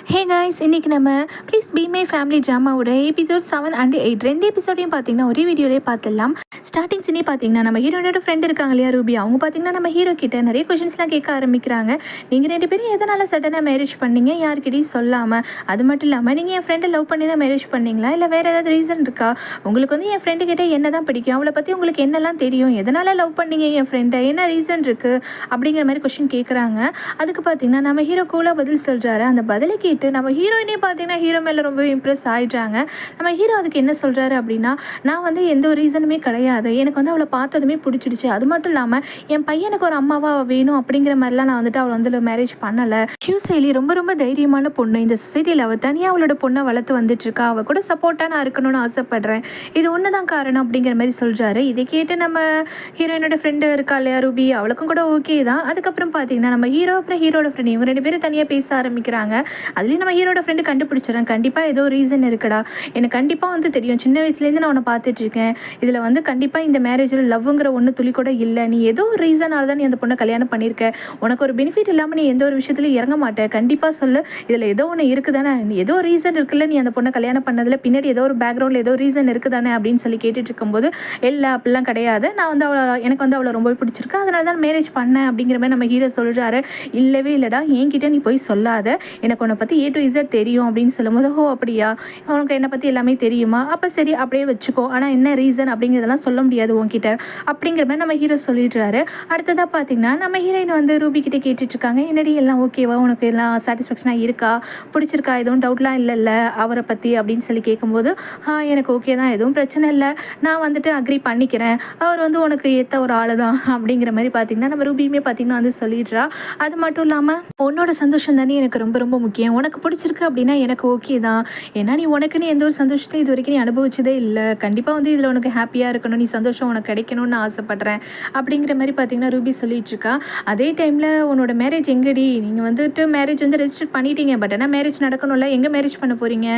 ஹே guys, இன்றைக்கி நம்ம please be my family ட்ராமாவோட எபிசோட் 7 அண்ட் 8 ரெண்டு எபிசோடையும் பார்த்தீங்கன்னா ஒரே வீடியோலேயே பார்த்துடலாம். ஸ்டார்டிங் சீனே பார்த்தீங்கன்னா நம்ம ஹீரோனோட ஃப்ரெண்ட் இருக்காங்க இல்லையா ரூபி, அவங்க பார்த்தீங்கன்னா நம்ம ஹீரோ கிட்ட நிறைய கொஷின்ஸ்லாம் கேட்க ஆரம்பிக்கிறாங்க. நீங்கள் ரெண்டு பேரும் எதனால் சடனாக மேரேஜ் பண்ணீங்க, யார்கிட்டையும் சொல்லாமல்? அது மட்டும் இல்லாமல் நீங்கள் என் ஃப்ரெண்டை லவ் பண்ணி தான் மேரேஜ் பண்ணீங்களா, இல்லை வேறு ஏதாவது ரீசன் இருக்கா? உங்களுக்கு வந்து என் ஃப்ரெண்டு கிட்டே என்ன தான் பிடிக்கும், அவளை பற்றி உங்களுக்கு என்னெல்லாம் தெரியும், எதனால் லவ் பண்ணீங்க என் ஃப்ரெண்டை, என்ன ரீசன் இருக்குது அப்படிங்கிற மாதிரி கொஷின் கேட்குறாங்க. அதுக்கு பார்த்தீங்கன்னா நம்ம ஹீரோ கூலாக பதில் சொல்கிறாரு. அந்த பதிலை கேட்டு நம்ம ஹீரோயினே பார்த்தீங்கன்னா ஹீரோ மேலே ரொம்ப இம்ப்ரெஸ் ஆகிட்டாங்க. நம்ம ஹீரோ அதுக்கு என்ன சொல்கிறாரு அப்படின்னா, நான் வந்து எந்த ஒரு ரீசனுமே கிடையாது, எனக்கு வந்து அவளை பார்த்ததுமே பிடிச்சிடுச்சு, அது மட்டும் இல்லாமல் என் பையனுக்கு ஒரு அம்மாவாக வேணும் அப்படிங்கிற மாதிரிலாம் நான் வந்துட்டு அவளை வந்து மேரேஜ் பண்ணலை. ஹியூசைலி ரொம்ப ரொம்ப தைரியமான பொண்ணு, இந்த சொசைட்டியில் அவள் தனியாக அவளோட பொண்ணை வளர்த்து வந்துட்டுருக்கா, அவள் கூட சப்போர்ட்டாக நான் இருக்கணும்னு ஆசைப்பட்றேன், இது ஒன்று தான் காரணம் அப்படிங்கிற மாதிரி சொல்கிறாரு. இதை கேட்டு நம்ம ஹீரோயினோட ஃப்ரெண்டு இருக்கா இல்லையா ரூபி, அவளுக்கும் கூட ஓகே தான். அதுக்கப்புறம் பார்த்தீங்கன்னா நம்ம ஹீரோ அப்புறம் ஹீரோட ஃப்ரெண்டு இவங்க ரெண்டு பேரும் தனியாக பேச ஆரம்பிக்கிறாங்க. அதுலேயும் நம்ம ஹீரோட ஃப்ரெண்டு கண்டுபிடிச்சிடறேன், கண்டிப்பாக ஏதோ ரீசன் இருக்குடா, எனக்கு கண்டிப்பாக வந்து தெரியும், சின்ன வயசுலேருந்து நான் உன்னை பார்த்துட்ருக்கேன், இதில் வந்து கண்டிப்பாக இந்த மேரேஜில் லவ்ங்கிற ஒன்று துளி கூட இல்லை, நீ ஏதோ ஒரு ரீசனால தான் நீ அந்த பொண்ணை கல்யாணம் பண்ணியிருக்க, உனக்கு ஒரு பெனிஃபிட் இல்லாமல் நீ எந்த ஒரு விஷயத்துலையும் இறங்க மாட்டேன், கண்டிப்பாக சொல்லு, இதில் ஏதோ ஒன்று இருக்குதானே, நீ ஏதோ ரீசன் இருக்குல்ல, நீ அந்த பொண்ணை கல்யாணம் பண்ணதில் பின்னாடி ஏதோ ஒரு பேக்ரவுண்டில் ஏதோ ரீசன் இருக்குதானே அப்படின்னு சொல்லி கேட்டுட்டு இருக்கும்போது, இல்லை அப்படிலாம் கிடையாது, நான் வந்து எனக்கு வந்து அவளை ரொம்ப பிடிச்சிருக்கு, அதனால தான் மேரேஜ் பண்ணேன் அப்படிங்கிற மாதிரி நம்ம ஹீரோ சொல்கிறாரு. இல்லவே இல்லைடா, என்கிட்ட நீ போய் சொல்லாத, எனக்கு உன்னை பற்றி A to Z தெரியும் அப்படின்னு சொல்லும்போது, ஓ அப்படியா, உனக்கு என்னை பற்றி எல்லாமே தெரியுமா, அப்போ சரி அப்படியே வச்சுக்கோ, ஆனால் என்ன ரீசன் அப்படிங்கிறதெல்லாம் சொல்ல முடியாது உன்கிட்ட அப்படிங்கிற மாதிரி நம்ம ஹீரோ சொல்லிடுறாரு. அடுத்ததாக பார்த்தீங்கன்னா நம்ம ஹீரோயின் வந்து ரூபி கிட்டே கேட்டுட்ருக்காங்க, என்னடி எல்லாம் ஓகேவா, உனக்கு எல்லாம் சாட்டிஸ்ஃபேக்ஷனாக இருக்கா, பிடிச்சிருக்கா, எதுவும் டவுட்லாம் இல்லைல்ல அவரை பற்றி அப்படின்னு சொல்லி கேட்கும்போது, எனக்கு ஓகே தான், எதுவும் பிரச்சனை இல்லை, நான் வந்துட்டு அக்ரி பண்ணிக்கிறேன், அவர் வந்து உனக்கு ஏற்ற ஒரு ஆள் தான் அப்படிங்கிற மாதிரி பார்த்தீங்கன்னா நம்ம ரூபியுமே பார்த்தீங்கன்னா வந்து சொல்லிடுறா. அது மட்டும் இல்லாமல் உன்னோட சந்தோஷம் தானே எனக்கு ரொம்ப ரொம்ப முக்கியம், உனக்கு பிடிச்சிருக்கு அப்படின்னா எனக்கு ஓகே தான், ஏன்னா நீ உனக்குன்னு எந்த ஒரு சந்தோஷத்தையும் இது வரைக்கும் நீ அனுபவிச்சதே இல்லை, கண்டிப்பாக வந்து இதில் உனக்கு ஹாப்பியாக இருக்கணும், நீ சந்தோஷம் உனக்கு கிடைக்கணும்னு ஆசைப்பட்றேன் அப்படிங்கிற மாதிரி பார்த்தீங்கன்னா ரூபி சொல்லிகிட்ருக்கா. அதே டைமில் உன்னோட மேரேஜ் எங்கடி, நீங்கள் வந்துட்டு மேரேஜ் வந்து ரெஜிஸ்டர் பண்ணிட்டீங்க, பட் ஆனால் மேரேஜ் நடக்கணும்ல, எங்கே மேரேஜ் பண்ண போகிறீங்க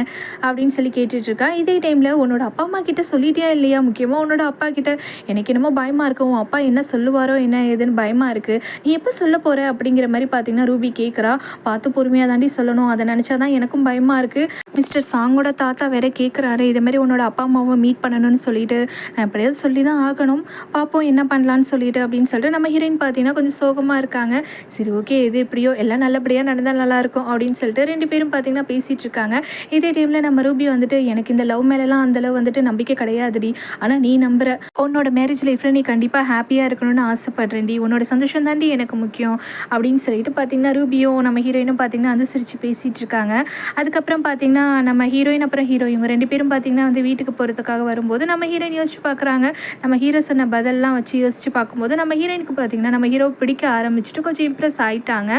அப்படின்னு சொல்லி கேட்டுட்ருக்கா. இதே டைமில் உன்னோட அப்பா அம்மா கிட்ட சொல்லிட்டியா இல்லையா, முக்கியமாக உன்னோட அப்பா கிட்ட, எனக்கு என்னமோ பயமாக இருக்கும், உன் அப்பா என்ன சொல்லுவாரோ என்ன ஏதுன்னு பயமாக இருக்குது, நீ எப்போ சொல்ல போகிற அப்படிங்கிற மாதிரி பார்த்தீங்கன்னா ரூபி கேட்குறா. பார்த்து பொறுமையாக தாண்டி சொல்லணும், அதை நினச்சா தான் எனக்கும் பயமாக இருக்குது, மிஸ்டர் சாங்கோட தாத்தா வேற கேட்குறாரு, இதே மாதிரி உன்னோட அப்பா அம்மாவை மீட் பண்ணணும்னு சொல்லிட்டு, நான் எப்படியாவது சொல்லி தான் ஆகணும், பார்ப்போம் என்ன பண்ணலான்னு சொல்லிட்டு அப்படின்னு சொல்லிட்டு நம்ம ஹீரோயின் பார்த்தீங்கன்னா கொஞ்சம் சோகமாக இருக்காங்க. சரி ஓகே, எது எப்படியோ எல்லாம் நல்லபடியாக நடந்தால் நல்லாயிருக்கும் அப்படின்னு சொல்லிட்டு ரெண்டு பேரும் பார்த்தீங்கன்னா பேசிகிட்டு இருக்காங்க. இதே டைமில் நம்ம ரூபி வந்துட்டு, எனக்கு இந்த லவ் மேலெலாம் அந்தளவு வந்துட்டு நம்பிக்கை கிடையாதுடி, ஆனால் நீ நம்புற, உன்னோட மேரேஜ் லைஃப்பில் நீ கண்டிப்பாக ஹாப்பியாக இருக்கணும்னு ஆசைப்பட்றேன்டி, உன்னோட சந்தோஷம் தாண்டி எனக்கு முக்கியம் அப்படின்னு சொல்லிட்டு பார்த்தீங்கன்னா ரூபியும் நம்ம ஹீரோயினும் பார்த்தீங்கன்னா வந்து சிரித்து பேசிகிட்டு இருக்காங்க. அதுக்கப்புறம் பார்த்தீங்கன்னா நம்ம ஹீரோயின் அப்புறம் ஹீரோ இவங்க ரெண்டு பேரும் பார்த்தீங்கன்னா வந்து வீட்டுக்கு போகிறதுக்காக வரும்போது நம்ம ஹீரோயின் யோசிச்சு பார்க்குறாங்க. நம்ம ஹீரோ சொன்ன பதிலெலாம் வச்சு யோசிச்சு பார்க்கும்போது நம்ம ஹீரோயினுக்கு பார்த்தீங்கன்னா நம்ம ஹீரோ பிடிக்க ஆரம்பிச்சுட்டு கொஞ்சம் இம்ப்ரெஸ் ஆகிட்டாங்க.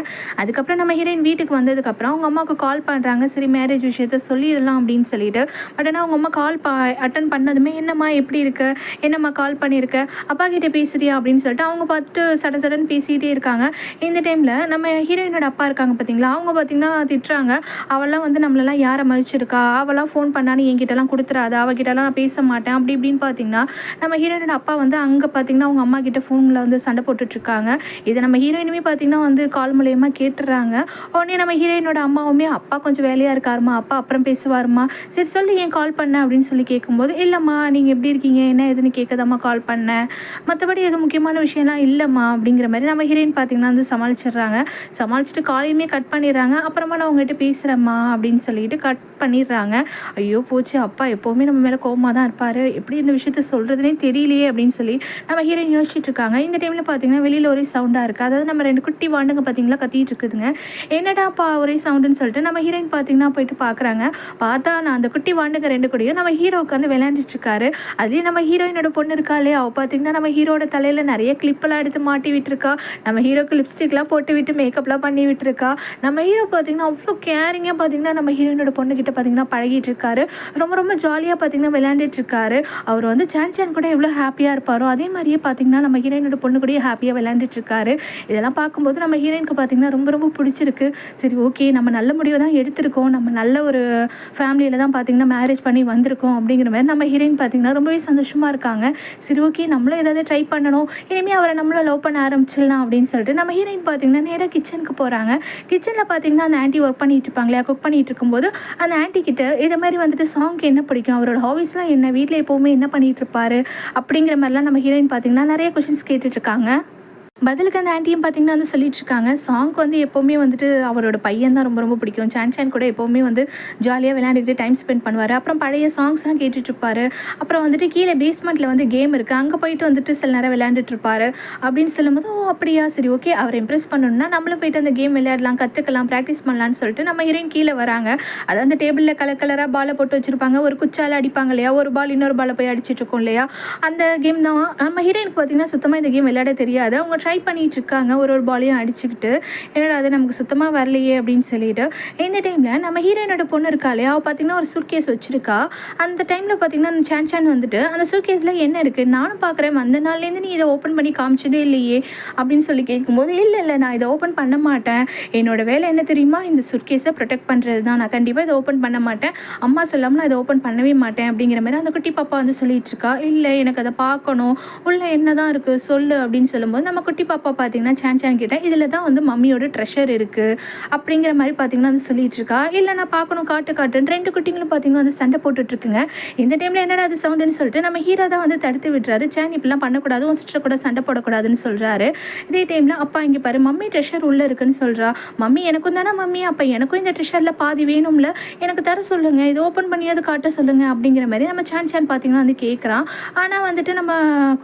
அதுக்கப்புறம் நம்ம ஹீரோயின் வீட்டுக்கு வந்ததுக்கப்புறம் அவங்க அம்மாவுக்கு கால் பண்ணுறாங்க, சரி மேரேஜ் விஷயத்த சொல்லிடலாம் அப்படின்னு சொல்லிட்டு. பட் ஆனால் அவங்க அம்மா கால் அட்டன் பண்ணதுமே, என்னம்மா எப்படி இருக்க, என்னம்மா கால் பண்ணியிருக்க, அப்பா கிட்டே பேசுறியா அப்படின்னு சொல்லிட்டு அவங்க பார்த்துட்டு சடன் பேசிகிட்டே இருக்காங்க. இந்த டைமில் நம்ம ஹீரோயினோட அப்பா இருக்காங்க பார்த்தீங்களா, அவங்க பார்த்தீங்கன்னா திட்டுறாங்க, அவெல்லாம் வந்து நம்மளெல்லாம் யாரை மதிச்சிருக்கா, அவெல்லாம் ஃபோன் பண்ணான்னு என்கிட்டலாம் கொடுத்துறாது, அவகிட்டலாம் நான் பேச மாட்டேன் அப்படி இப்படின்னு பார்த்தீங்கன்னா நம்ம ஹீரோயினோட அப்பா வந்து அங்கே பார்த்தீங்கன்னா அவங்க அம்மா கிட்ட ஃபோனில் வந்து சண்டை போட்டுட்ருக்காங்க. இதை நம்ம ஹீரோயினுமே பார்த்தீங்கன்னா வந்து கால் மூலயமா கேட்டுடுறாங்க. உடனே நம்ம ஹீரோயினோட அம்மாவுமே, அப்பா கொஞ்சம் வேலையாக இருக்காருமா, அப்பா அப்புறம் பேசுவாருமா, சரி சொல்லி ஏன் கால் பண்ண அப்படின்னு சொல்லி கேட்கும்போது, இல்லைம்மா நீங்கள் எப்படி இருக்கீங்க என்ன எதுன்னு கேட்கதாம்மா கால் பண்ணேன், மற்றபடி எதுவும் முக்கியமான விஷயம்லாம் இல்லைம்மா அப்படிங்கிற மாதிரி நம்ம ஹீரோயின் பார்த்தீங்கன்னா வந்து சமாளிச்சிடுறாங்க. சமாளிச்சுட்டு காலையுமே கட் பண்ணிடுறாங்க. அப்புறமா நான் உங்கள்கிட்ட பேசுகிறேம்மா அப்படின்னு சொல்லிட்டு கட் பண்ணிடுறாங்க. ஐயோ போச்சு, அப்பா எப்போவுமே நம்ம மேலே கோவமாக தான் இருப்பார், எப்படி இந்த விஷயத்த சொல்கிறதுனே தெரியலையே அப்படின்னு சொல்லி நம்ம ஹீரோயின் யோசிச்சுட்டு இருக்காங்க. இந்த டைமில் பார்த்தீங்கன்னா வெளியில் ஒரே சவுண்டாக இருக்குது, அதாவது நம்ம ரெண்டு குட்டி வாண்டுங்க பார்த்தீங்களா கத்திட்டு இருக்குதுங்க. என்னடாப்பா ஒரே சவுண்டுன்னு சொல்லிட்டு நம்ம ஹீரோயின் பார்த்தீங்கன்னா போயிட்டு பார்க்குறாங்க. பார்த்தா நான் அந்த குட்டி வாண்டுங்க ரெண்டு கூடயும் நம்ம ஹீரோ உட்காந்து விளையாண்டுட்டு இருக்காரு. அதுலேயும் நம்ம ஹீரோயினோட பொண்ணு இருக்காளே, அவள் பார்த்தீங்கன்னா நம்ம ஹீரோட தலையில் நிறைய கிளிப்பெல்லாம் எடுத்து மாட்டி விட்டுருக்கா, நம்ம ஹீரோக்கு லிப்ஸ்டிக்லாம் போட்டு விட்டு மேக்கப்லாம் பண்ணி விட்டுருக்கா. நம்ம ஹீரோ பார்த்தீங்கன்னா அவ்வளோ கேரிங்காக பார்த்தீங்கன்னா நம்ம ஹீரோயினோட பொண்ணுக்கிட்ட பார்த்தீங்கன்னா பழகிட்டு இருக்காரு. ரொம்ப ரொம்ப ஜாலியாக பார்த்தீங்கன்னா விளையாண்டுட்டு இருக்காரு. அவர் வந்து சான்ஸ் சான் கூட எவ்வளோ ஹாப்பியாக இருப்பாரோ அதே மாதிரியே பார்த்தீங்கன்னா நம்ம ஹீரோயினோட பொண்ணு கூடயே ஹாப்பியாக விளையாண்டுட்டு இருக்காரு. இதெல்லாம் பார்க்கும்போது நம்ம ஹீரோயினுக்கு பார்த்தீங்கன்னா ரொம்ப ரொம்ப பிடிச்சிருக்கு. சரி ஓகே, நம்ம நல்ல முடிவை தான் எடுத்திருக்கோம், நம்ம நல்ல ஒரு ஃபேமிலியில் தான் பார்த்தீங்கன்னா மேரேஜ் பண்ணி வந்திருக்கோம் அப்படிங்கிற மாதிரி நம்ம ஹீரோயின் பார்த்தீங்கன்னா ரொம்பவே சந்தோஷமாக இருக்காங்க. சரி ஓகே, நம்மளும் ஏதாவது ட்ரை பண்ணணும், இனிமேல் அவரை நம்மளும் லவ் பண்ண ஆரம்பிச்சிடலாம் அப்படின்னு சொல்லிட்டு நம்ம ஹீரோயின் பார்த்தீங்கன்னா நேராக கிச்சனுக்கு போகிறாங்க. கிச்சனில் பார்த்தீங்கன்னா அந்த ஆண்டி ஒர்க் பண்ணிட்டு இருப்பாங்களே, குக் பண்ணிட்டு இருக்கும்போது அந்த ஆண்டி கிட்ட இதை மாதிரி வந்துட்டு சாங்க்கு என்ன பிடிக்கும், அவரோட ஹாபிஸ்லாம் என்ன, வீட்டில் எப்போவுமே என்ன பண்ணிட்டு இருப்பாரு அப்படிங்கிற மாதிரிலாம் நம்ம ஹீரோயின் பார்த்தீங்கன்னா நிறைய கொஷின்ஸ் கேட்டுட்ருக்காங்க. பதிலுக்கு அந்த ஆண்டியும் பார்த்தீங்கன்னா வந்து சொல்லிட்டு இருக்காங்க, சாங்க்கு வந்து எப்போவுமே வந்துட்டு அவரோட பையன் தான் ரொம்ப ரொம்ப பிடிக்கும், சான் கூட எப்போவுமே வந்து ஜாலியாக விளையாண்டுக்கிட்டு டைம் ஸ்பெண்ட் பண்ணுவார், அப்புறம் பழைய சாங்ஸ்லாம் கேட்டுட்ருப்பாரு, அப்புறம் வந்துட்டு கீழே பேஸ்மெண்ட்டில் வந்து கேம் இருக்குது, அங்கே போயிட்டு வந்துட்டு சில நேரம் விளையாண்டுட்ருப்பாரு அப்படின்னு சொல்லும்போது, ஓ அப்படியா, சரி ஓகே, அவரை இம்ப்ரெஸ் பண்ணணும்னா நம்மளும் போயிட்டு அந்த கேம் விளையாடலாம், கற்றுக்கலாம், ப்ராக்டிஸ் பண்ணலான்னு சொல்லிட்டு நம்ம ஹீரோயின் கீழே வராங்க. அது அந்த டேபிளில் கலராக பாலை போட்டு வச்சுருப்பாங்க, ஒரு குச்சால் அடிப்பாங்க இல்லையா, ஒரு பால் இன்னொரு பாலை போய் அடிச்சிட்ருக்கோம் இல்லையா, அந்த கேம் தான். நம்ம ஹீரோயினுக்கு பார்த்தீங்கன்னா சுத்தமாக இந்த கேம் விளையாட தெரியாது. அவங்க ட்ரை பண்ணிட்டு இருக்காங்க, ஒரு பாலையும் அடிச்சுக்கிட்டு, என்னடா அது நமக்கு சுத்தமாக வரலையே அப்படின்னு சொல்லிட்டு. இந்த டைமில் நம்ம ஹீரோயினோட பொண்ணு இருக்காளே, அவள் பார்த்தீங்கன்னா ஒரு சூட்கேஸ் வச்சுருக்கா. அந்த டைமில் பார்த்தீங்கன்னா சான் வந்துட்டு அந்த சூட்கேஸில் என்ன இருக்குது, நானும் பார்க்குறேன், அந்த நாள்லேருந்து நீ இதை ஓப்பன் பண்ணி காமிச்சதே இல்லையே அப்படின்னு சொல்லி கேட்கும்போது, இல்லை நான் இதை ஓப்பன் பண்ண மாட்டேன், என்னோட வேலை என்ன தெரியுமா, இந்த சூட்கேஸை ப்ரொடெக்ட் பண்ணுறது தான், நான் கண்டிப்பாக இதை ஓப்பன் பண்ண மாட்டேன், அம்மா சொல்லாமல் நான் இதை ஓப்பன் பண்ணவே மாட்டேன் அப்படிங்கிற மாதிரி அந்த குட்டி பாப்பா வந்து சொல்லிட்டு இருக்கா. இல்லை எனக்கு அதை பார்க்கணும், உள்ள என்ன தான் இருக்குது சொல்லு அப்படின்னு சொல்லும்போது நம்ம குட்டி பாப்பா பார்த்தீங்கன்னா சான் கிட்ட இதில் தான் வந்து மம்மியோட ட்ரெஷர் இருக்குது அப்படிங்கிற மாதிரி பார்த்தீங்கன்னா வந்து சொல்லிட்டு இருக்கா. இல்லை நான் பார்க்கணும், காட்டுன்னு ரெண்டு குட்டிங்களும் பார்த்தீங்கன்னா வந்து சண்டை போட்டுட்ருக்குங்க. இந்த டைமில் என்னடா அது சவுண்டுன்னு சொல்லிட்டு நம்ம ஹீரோ தான் வந்து தடுத்து விட்டுறாரு. சான் இப்படிலாம் பண்ணக்கூடாது, உன் சிஸ்டர் கூட சண்டை போடக்கூடாதுன்னு சொல்கிறாரு. இதே டைமில் அப்பா இங்கே பாரு, மம்மி ட்ரெஷர் உள்ளே இருக்குன்னு சொல்கிறா. மம்மி எனக்கும் தானே மம்மி, அப்போ எனக்கும் இந்த ட்ரெஷரில் பாதி வேணும்ல, எனக்கு தர சொல்லுங்கள், இது ஓப்பன் பண்ணியாவது காட்ட சொல்லுங்கள் அப்படிங்கிற மாதிரி நம்ம சான் பார்த்தீங்கன்னா வந்து கேட்குறான். ஆனால் வந்துட்டு நம்ம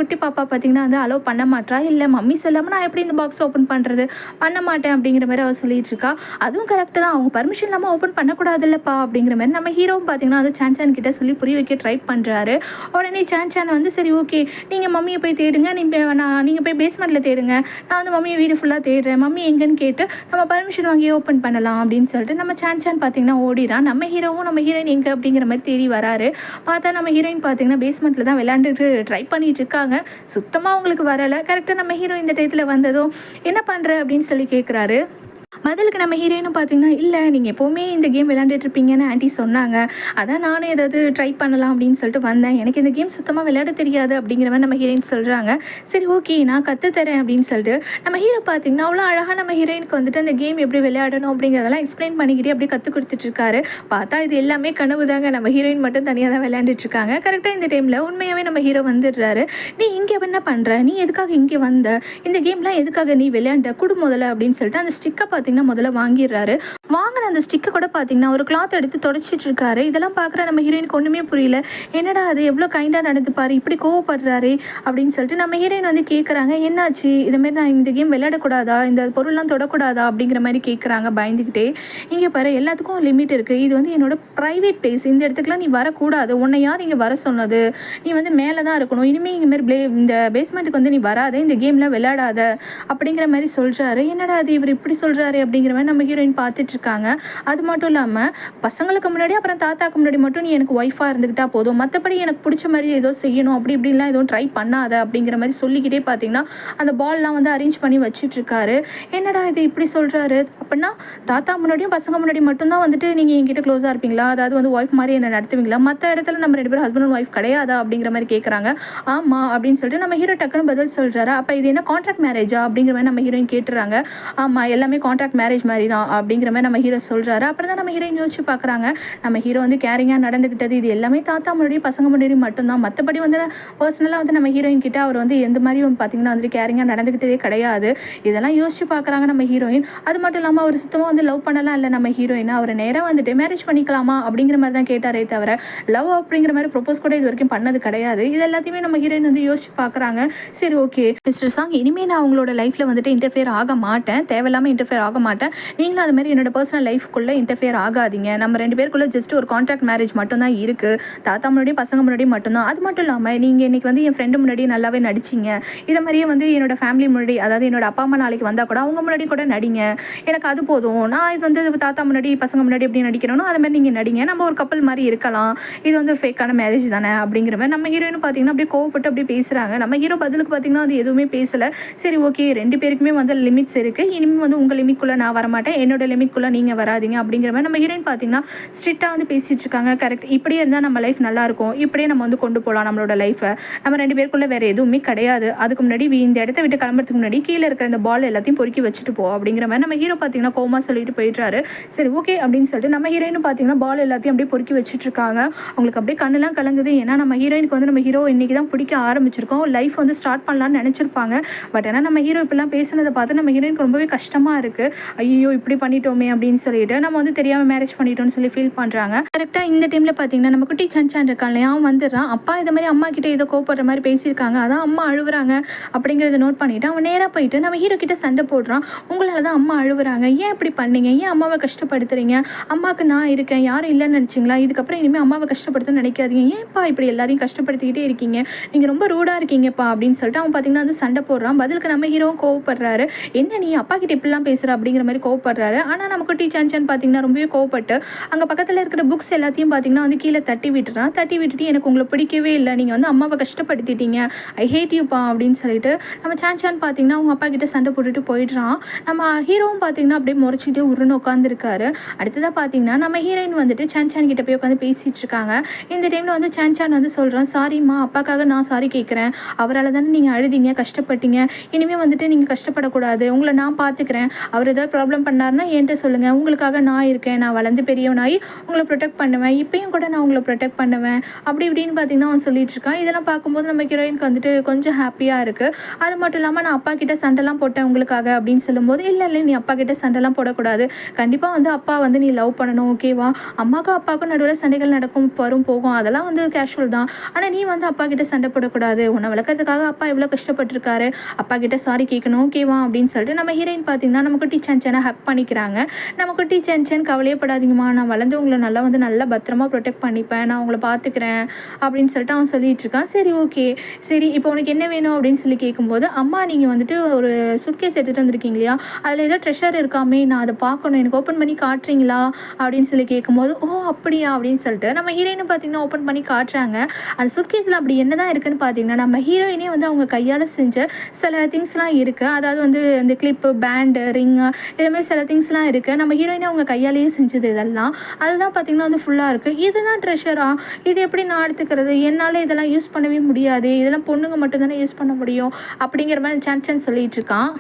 குட்டி பாப்பா பார்த்தீங்கன்னா வந்து அலோவ் பண்ண மாட்டா. இல்லை மம்மி சொல்லாமல் நான் எப்படி இந்த பாக்ஸ் ஓப்பன் பண்ணுறது, பண்ண மாட்டேன் அப்படிங்கிற மாதிரி அவள் சொல்லிட்டு இருக்கா. அதுவும் கரெக்டு தான், அவங்க பர்மிஷன் இல்லாமல் ஓப்பன் பண்ணக்கூடாது இல்லைப்பா அப்படிங்கிற மாதிரி நம்ம ஹீரோவும் பார்த்தீங்கன்னா அது சான் கிட்ட சொல்லி புரிய வைக்க ட்ரை பண்ணுறாரு. உடனே சான் வந்து சரி ஓகே, நீங்கள் மம்மியை போய் தேடுங்க, நீங்கள் போய் பேஸ்மெண்ட்டில் தேடுங்க, நான் வந்து மம்மியை வீடு ஃபுல்லாக தேடுறேன், மம்மி எங்கன்னு கேட்டு நம்ம பர்மிஷன் வாங்கி ஓப்பன் பண்ணலாம் அப்படின்னு சொல்லிட்டு நம்ம சான் பார்த்தீங்கன்னா ஓடிறான். நம்ம ஹீரோவும் நம்ம ஹீரோயின் எங்கே அப்படிங்கிற மாதிரி தேடி வராரு. பார்த்தா நம்ம ஹீரோயின் பார்த்தீங்கன்னா பேஸ்மெண்ட்டில் தான் விளையாண்டுட்டு ட்ரை பண்ணிட்டு இருக்காங்க. சுத்தமாக அவங்களுக்கு வரலை. கரெக்டாக நம்ம ஹீரோ இந்த டயத்தில் வந்ததும் என்ன பண்ணுற அப்படின்னு சொல்லி கேட்குறாரு. பதிலுக்கு நம்ம ஹீரோயினும் பார்த்தீங்கன்னா, இல்லை நீங்கள் எப்போவுமே இந்த கேம் விளையாண்டுட்ருப்பீங்கன்னு ஆண்டி சொன்னாங்க, அதான் நானும் ஏதாவது ட்ரை பண்ணலாம் அப்படின்னு சொல்லிட்டு வந்தேன், எனக்கு இந்த கேம் சுத்தமாக விளையாட தெரியாது அப்படிங்கிற மாதிரி நம்ம ஹீரோயின் சொல்கிறாங்க. சரி ஓகே, நான் கற்றுத்தரேன் அப்படின்னு சொல்லிட்டு நம்ம ஹீரோ பார்த்தீங்கன்னா அவ்வளோ அழகாக நம்ம ஹீரோயினுக்கு வந்துட்டு அந்த கேம் எப்படி விளையாடணும் அப்படிங்கிறதெல்லாம் எக்ஸ்பிளைன் பண்ணிக்கிட்டே அப்படியே கற்றுக் கொடுத்துட்ருக்காரு. பார்த்தா இது எல்லாமே கனவு தாங்க, நம்ம ஹீரோயின் மட்டும் தனியாக தான் விளையாண்டுட்ருக்காங்க. கரெக்டாக இந்த டைமில் உண்மையாகவே நம்ம ஹீரோ வந்துடுறாரு. நீ இங்கே என்ன பண்ணுற, நீ எதுக்காக இங்கே வந்த, இந்த கேம்லாம் எதுக்காக நீ விளையாண்ட, குடு முதல்ல அப்படின்னு சொல்லிட்டு அந்த ஸ்டிக்கை பார்த்தீங்கன்னா முதல்ல வாங்கிடுறாரு. வாங்கின அந்த ஸ்டிக்கை கூட பார்த்தீங்கன்னா ஒரு கிளாத் எடுத்து தொடச்சிட்டு இருக்காரு. இதெல்லாம் பார்க்குற நம்ம ஹீரோயினுக்கு ஒன்றுமே புரியல. என்னடா அது எவ்வளோ கைண்டாக நடந்துப்பாரு, இப்படி கோவப்படுறாரு அப்படின்னு சொல்லிட்டு நம்ம ஹீரோயின் வந்து கேட்குறாங்க, என்னாச்சு, இதுமாரி நான் இந்த கேம் விளையாடக்கூடாதா, இந்த பொருள்லாம் தொடக்கூடாதா அப்படிங்கிற மாதிரி கேட்குறாங்க பயந்துக்கிட்டே. இங்கே பாரு, எல்லாத்துக்கும் லிமிட் இருக்குது, இது வந்து என்னோட ப்ரைவேட் பிளேஸ், இந்த இடத்துக்குலாம் நீ வரக்கூடாது, உன்னை யார் இங்கே வர சொன்னது, நீ வந்து மேலே தான் இருக்கணும், இனிமேல் இந்தமாரி இந்த பேஸ்மெண்ட்டுக்கு வந்து நீ வராத, இந்த கேம்லாம் விளையாடாத அப்படிங்கிற மாதிரி சொல்கிறாரு. என்னடா அது இவர் இப்படி சொல்கிறாரு அப்படிங்கிற மாதிரி நம்ம ஹீரோயின் பார்த்துட்டு இருக்காங்க. அது மட்டும் இல்லாமல் பசங்களுக்கு முன்னாடி அப்புறம் தாத்தாக்கு முன்னாடி மட்டும் நீ எனக்கு ஒய்ஃபாக இருந்துக்கிட்டா போதும், மற்றபடி எனக்கு பிடிச்ச மாதிரி ஏதோ செய்யணும் அப்படி இப்படின்லாம் எதுவும் ட்ரை பண்ணாத அப்படிங்கிற மாதிரி சொல்லிக்கிட்டே பார்த்தீங்கன்னா அந்த பால்லாம் வந்து அரேஞ்ச் பண்ணி வச்சிட்ருக்காரு. என்னடா இது இப்படி சொல்கிறாரு, அப்படின்னா தாத்தா முன்னாடியும் பசங்க முன்னாடி மட்டும்தான் வந்துட்டு நீங்கள் என்கிட்ட க்ளோஸாக இருப்பீங்களா, அதாவது வந்து ஒய்ஃப் மாதிரி என்ன நடத்துவீங்களா, மற்ற இடத்துல நம்ம ரெண்டு பேரும் ஹஸ்பண்ட் அண்ட் ஒய்ஃப் கிடையாதா அப்படிங்கிற மாதிரி கேட்குறாங்க. ஆமாம் அப்படின்னு சொல்லிட்டு நம்ம ஹீரோ டக்குன்னு பதில் சொல்கிறாரு. அப்போ இது என்ன கான்ட்ராக்ட் மேரேஜா அப்படிங்கிற மாதிரி நம்ம ஹீரோயின் கேட்டுறாங்க. ஆமாம் எல்லாமே கான்ட்ராக்ட் மேரேஜ் மாதிரி தான் அப்படிங்கிற மாதிரி நம்ம ஹீரோ சொல்கிறாரு. அப்புறம் தான் நம்ம ஹீரோயின் யோசிச்சு பார்க்குறாங்க, நம்ம ஹீரோ வந்து கேரிங்காக நடந்துக்கிட்டது இது எல்லாமே தாத்தா முன்னாடி பசங்க முன்னாடி மட்டும்தான், மற்றபடி வந்து பர்சனலாக வந்து நம்ம ஹீரோயின் கிட்ட அவர் வந்து எந்த மாதிரியும் பார்த்தீங்கன்னா வந்துட்டு கேரிங்காக நடந்துக்கிட்டதே கிடையாது. இதெல்லாம் யோசிச்சு பார்க்குறாங்க நம்ம ஹீரோயின். அது மட்டும் இல்லாமல் அவர் சுத்தமாக வந்து லவ் பண்ணலாம் இல்லை நம்ம ஹீரோயினை, அவர் நேராக வந்துட்டு மேரேஜ் பண்ணிக்கலாமா அப்படிங்கிற மாதிரி தான் கேட்டாரே தவிர லவ் அப்படிங்கிற மாதிரி ப்ரொப்போஸ் கூட இது வரைக்கும் பண்ணது கிடையாது. இது எல்லாத்தையுமே நம்ம ஹீரோயின் வந்து யோசிச்சு பார்க்குறாங்க. சரி ஓகே மிஸ்டர் சாங், இனிமேல் நான் அவங்களோட லைஃப்பில் வந்துட்டு இன்டர்ஃபியர் ஆக மாட்டேன், தேவையில்லாமல் இன்டர்ஃபியர் ஆக மாட்டேன், நீங்களும் அது மாதிரி என்னோட பர்சனல் லைஃப்குள்ளே இன்டர்ஃபியர் ஆகாதீங்க, நம்ம 2 பேருக்குள்ளே ஜஸ்ட் ஒரு கான்ட்ராக்ட் மேரேஜ் மட்டும் தான் இருக்குது, தாத்தா முன்னாடியும் பசங்க முன்னாடியும் மட்டும்தான். அது மட்டும் இல்லாமல் நீங்கள் இன்றைக்கி வந்து என் ஃப்ரெண்டு முன்னாடி நல்லாவே நடிச்சிங்க, இதை மாதிரியே வந்து என்னோட ஃபேமிலி முன்னாடி, அதாவது என்னோட அப்பா அம்மா நாளைக்கு வந்தால் கூட அவங்க முன்னாடி கூட நடிங்க, எனக்கு அது போதும். நான் இது வந்து தாத்தா முன்னாடி பசங்க முன்னாடி எப்படி நடிக்கிறேனோ அது மாதிரி நீங்கள் நடிங்க, நம்ம ஒரு கப்பல் மாதிரி இருக்கலாம், இது வந்து ஃபேக்கான மேரேஜ் தானே அப்படிங்கிற மாதிரி நம்ம ஹீரோயின் பார்த்தீங்கன்னா அப்படியே கோவப்பட்டு அப்படியே பேசுகிறாங்க. நம்ம ஹீரோ பதிலுக்கு பார்த்தீங்கன்னா அது எதுவுமே பேசலை. சரி ஓகே, 2 பேருக்குமே வந்து லிமிட்ஸ் இருக்குது, இனிமேல் வந்து உங்கள் லிமிட்குள்ளே நான் வரமாட்டேன், என்னோட லிமிட்குள்ளே நீங்கள் வராதிங்க அப்படிங்கிற மாதிரி நம்ம ஹீரோயின் பார்த்தீங்கன்னா ஸ்ட்ரிக்டாக வந்து பேசிகிட்டு இருக்காங்க. கரெக்ட், இப்படியே இருந்தால் நம்ம லைஃப் நல்லாயிருக்கும், இப்படியே நம்ம வந்து கொண்டு போகலாம் நம்மளோட லைஃப்பை, நம்ம 2 பேருக்குள்ளே வேறு எதுவுமே கிடையாது, அதுக்கு முன்னாடி இந்த இடத்த விட்டு கிளம்புறதுக்கு முன்னாடி கீழே இருக்கிற இந்த பால் எல்லாத்தையும் பொறுக்கி வச்சுட்டு போ அப்படிங்கிற மாதிரி நம்ம ஹீரோ பார்த்தீங்கன்னா கோமா சொல்லிட்டு போயிட்டாரு. சரி ஓகே அப்படின்னு சொல்லிட்டு நம்ம ஹீரோயின் பார்த்தீங்கன்னா பால் எல்லாத்தையும் அப்படியே பொறுக்கி வச்சுட்டு இருக்காங்க. அவங்களுக்கு அப்படியே கண்ணெல்லாம் கலங்குது. ஏன்னா நம்ம ஹீரோயினுக்கு வந்து நம்ம ஹீரோ இன்றைக்கி தான் பிடிக்க ஆரம்பிச்சிருக்கோம், லைஃப் வந்து ஸ்டார்ட் பண்ணலான்னு நினச்சிருப்பாங்க. பட் ஆனால் நம்ம ஹீரோ இப்படிலாம் பேசுனதை பார்த்து நம்ம ஹீரோயினுக்கு ரொம்பவே கஷ்டமாக இருக்குது. ஐயோ இப்படி பண்ணிட்டோமே அப்படின்னு சொல்லிட்டு நம்ம வந்து தெரியாமல் மேரேஜ் பண்ணிட்டோம்னு சொல்லி ஃபீல் பண்ணுறாங்க. கரெக்டாக இந்த டைமில் பார்த்தீங்கன்னா நம்ம குட்டி சன்சான் இருக்கான் இல்லையா, அவன் வந்துடுறான். அப்பா இது மாதிரி அம்மா கிட்டே ஏதோ கோப்படுற மாதிரி பேசியிருக்காங்க, அதான் அம்மா அழுகுறாங்க அப்படிங்கிறத நோட் பண்ணிவிட்டு அவன் நேராக போயிட்டு நம்ம ஹீரோ கிட்ட சண்டை போடுறான். உங்களால் தான் அம்மா அழுகுறாங்க, ஏன் இப்படி பண்ணீங்க, ஏன் அம்மாவை கஷ்டப்படுத்துறீங்க, அம்மாவுக்கு நான் இருக்கேன், யாரும் இல்லைன்னு நினச்சிங்களா, இதுக்கப்புறம் இனிமேல் அம்மாவை கஷ்டப்படுத்தணும்னு நினைக்காதீங்க, ஏன்ப்பா இப்படி எல்லாரையும் கஷ்டப்படுத்திக்கிட்டே இருக்கீங்க, நீங்கள் ரொம்ப ரூடாக இருக்கீங்கப்பா அப்படின்னு சொல்லிட்டு அவன் பார்த்தீங்கன்னா வந்து சண்டை போடுறான். பதிலுக்கு நம்ம ஹீரோவும் கோவப்படுறாரு. என்ன நீ அப்பா கிட்ட இப்படிலாம் பேசுகிற அப்படிங்கிற மாதிரி கோவப்படுறாரு. ஆனால் நமக்கு டீச்சன் பார்த்தீங்கன்னா ரொம்பவே கோவப்பட்டு அங்கே பக்கத்தில் இருக்கிற புக்ஸ் எல்லாத்தையும் பார்த்தீங்கன்னா வந்து கீழே தட்டி விட்டுறான். தட்டி விட்டுட்டு எனக்கு உங்களை பிடிக்கவே இல்லை, நீங்கள் வந்து அம்மாவை கஷ்டப்படுத்திட்டீங்க, ஐ ஹேட் யூப்பா அப்படின்னு சொல்லிட்டு நம்ம சான் பார்த்தீங்கன்னா அவங்க அப்பா கிட்ட சண்டை போட்டுட்டு போயிடுறான். நம்ம ஹீரோவும் பார்த்தீங்கன்னா அப்படியே முறைச்சிட்டே உருன்னு உட்காந்துருக்காரு. அடுத்ததாக பார்த்தீங்கன்னா நம்ம ஹீரோயின் வந்துட்டு சான் கிட்ட போய் உட்காந்து பேசிகிட்டு இருக்காங்க. இந்த டைமில் வந்து சான் வந்து சொல்கிறான், சாரிம்மா அப்பாக்காக நான் சாரி கேட்குறேன், அவரால் தானே நீங்கள் அழுதிங்க கஷ்டப்பட்டீங்க, இனிமேல் வந்துட்டு நீங்கள் கஷ்டப்படக்கூடாது, உங்களை நான் பார்த்துக்கிறேன், அவர் ஏதாவது ப்ராப்ளம் பண்ணாருன்னா என்கிட்ட சொல்லுங்கள், உங்களுக்காக நான் இருக்கேன், நான் வளர்ந்து பெரியவனாகி உங்களை ப்ரொடெக்ட் பண்ணுவேன், இப்பயும் கூட நான் உங்களை ப்ரொடெக்ட் பண்ணுவேன் அப்படி இப்படின்னு பார்த்தீங்கன்னா அவன் சொல்லிட்டு இருக்கான். இதெல்லாம் பார்க்கும்போது நம்ம ஹீரோயினுக்கு வந்துட்டு கொஞ்சம் ஹாப்பியாக இருக்குது. அது மட்டும் இல்லாமல் நான் அப்பா கிட்ட சண்டைலாம் போட்டேன் உங்களுக்காக அப்படின்னு சொல்லும்போது, இல்லை நீ அப்பா கிட்ட சண்டைலாம் போடக்கூடாது, கண்டிப்பாக வந்து அப்பா வந்து நீ லவ் பண்ணணும், ஓகேவா, அம்மாவுக்கும் அப்பாவுக்கும் நடுவில் சண்டைகள் நடக்கும், வரும் போகும், அதெல்லாம் வந்து கேஷுவல் தான், ஆனால் நீ வந்து அப்பா கிட்ட சண்டை போடக்கூடாது, உன்னை வளர்க்குறதுக்காக அப்பா எவ்வளோ கஷ்டப்பட்டிருக்காரு, அப்பா கிட்ட சாரி கேட்கணும், ஓகேவா அப்படின்னு சொல்லிட்டு நம்ம ஹீரோயின் பார்த்தீங்கன்னா நம்ம குட்டி சன்சனை ஹக் பண்ணிக்கிறாங்க. நம்ம குட்டி சன்சன் கவலையப்படாதீங்கம்மா, நான் வளர்ந்து உங்களை நல்லா பத்திரமா ப்ரொடெக்ட் பண்ணிப்பேன், நான் உங்களை பார்த்துக்கிறேன் அப்படின்னு சொல்லிட்டு அவன் சொல்லிட்டு இருக்கான். சரி ஓகே, சரி இப்போ உனக்கு என்ன வேணும் அப்படின்னு சொல்லி கேட்கும்போது, அம்மா நீங்கள் வந்துட்டு ஒரு சுட்கேஸ் எடுத்துகிட்டு வந்திருக்கீங்க இல்லையா, அதில் ஏதோ ட்ரெஷர் இருக்காமே, நான் அதை பார்க்கணும், எனக்கு ஓப்பன் பண்ணி காட்டுறீங்களா அப்படின்னு சொல்லி கேட்கும்போது, ஓ அப்படியா அப்படின்னு சொல்லிட்டு நம்ம ஹீரோயினும் பார்த்தீங்கன்னா ஓப்பன் பண்ணி காட்டுறாங்க. அந்த சுட்கேஸில் அப்படி என்ன தான் இருக்குன்னு பார்த்தீங்கன்னா நம்ம ஹீரோயினே வந்து அவங்க கையால் செஞ்ச சில திங்ஸ்லாம் இருக்குது. அதாவது வந்து இந்த கிளிப்பு, பேண்டு, ரிங்கு, இதுமாதிரி சில திங்ஸ்லாம் இருக்குது. நம்ம ஹீரோயினே அவங்க கையாலேயே செஞ்சது இதெல்லாம். அதுதான் பார்த்தீங்கன்னா வந்து ஃபுல்லாக இருக்குது. இதுதான் ட்ரெஷரா, இது எப்படி நான் எடுத்துக்கிறது, என்னால் இதெல்லாம் யூஸ் பண்ணவே முடியாது, இதெல்லாம் பொண்ணுங்க மட்டும் தானே யூஸ் பண்ண முடியும் அப்படிங்கிற மாதிரி சான்சன் சொல்லிட்டு இருக்கான்.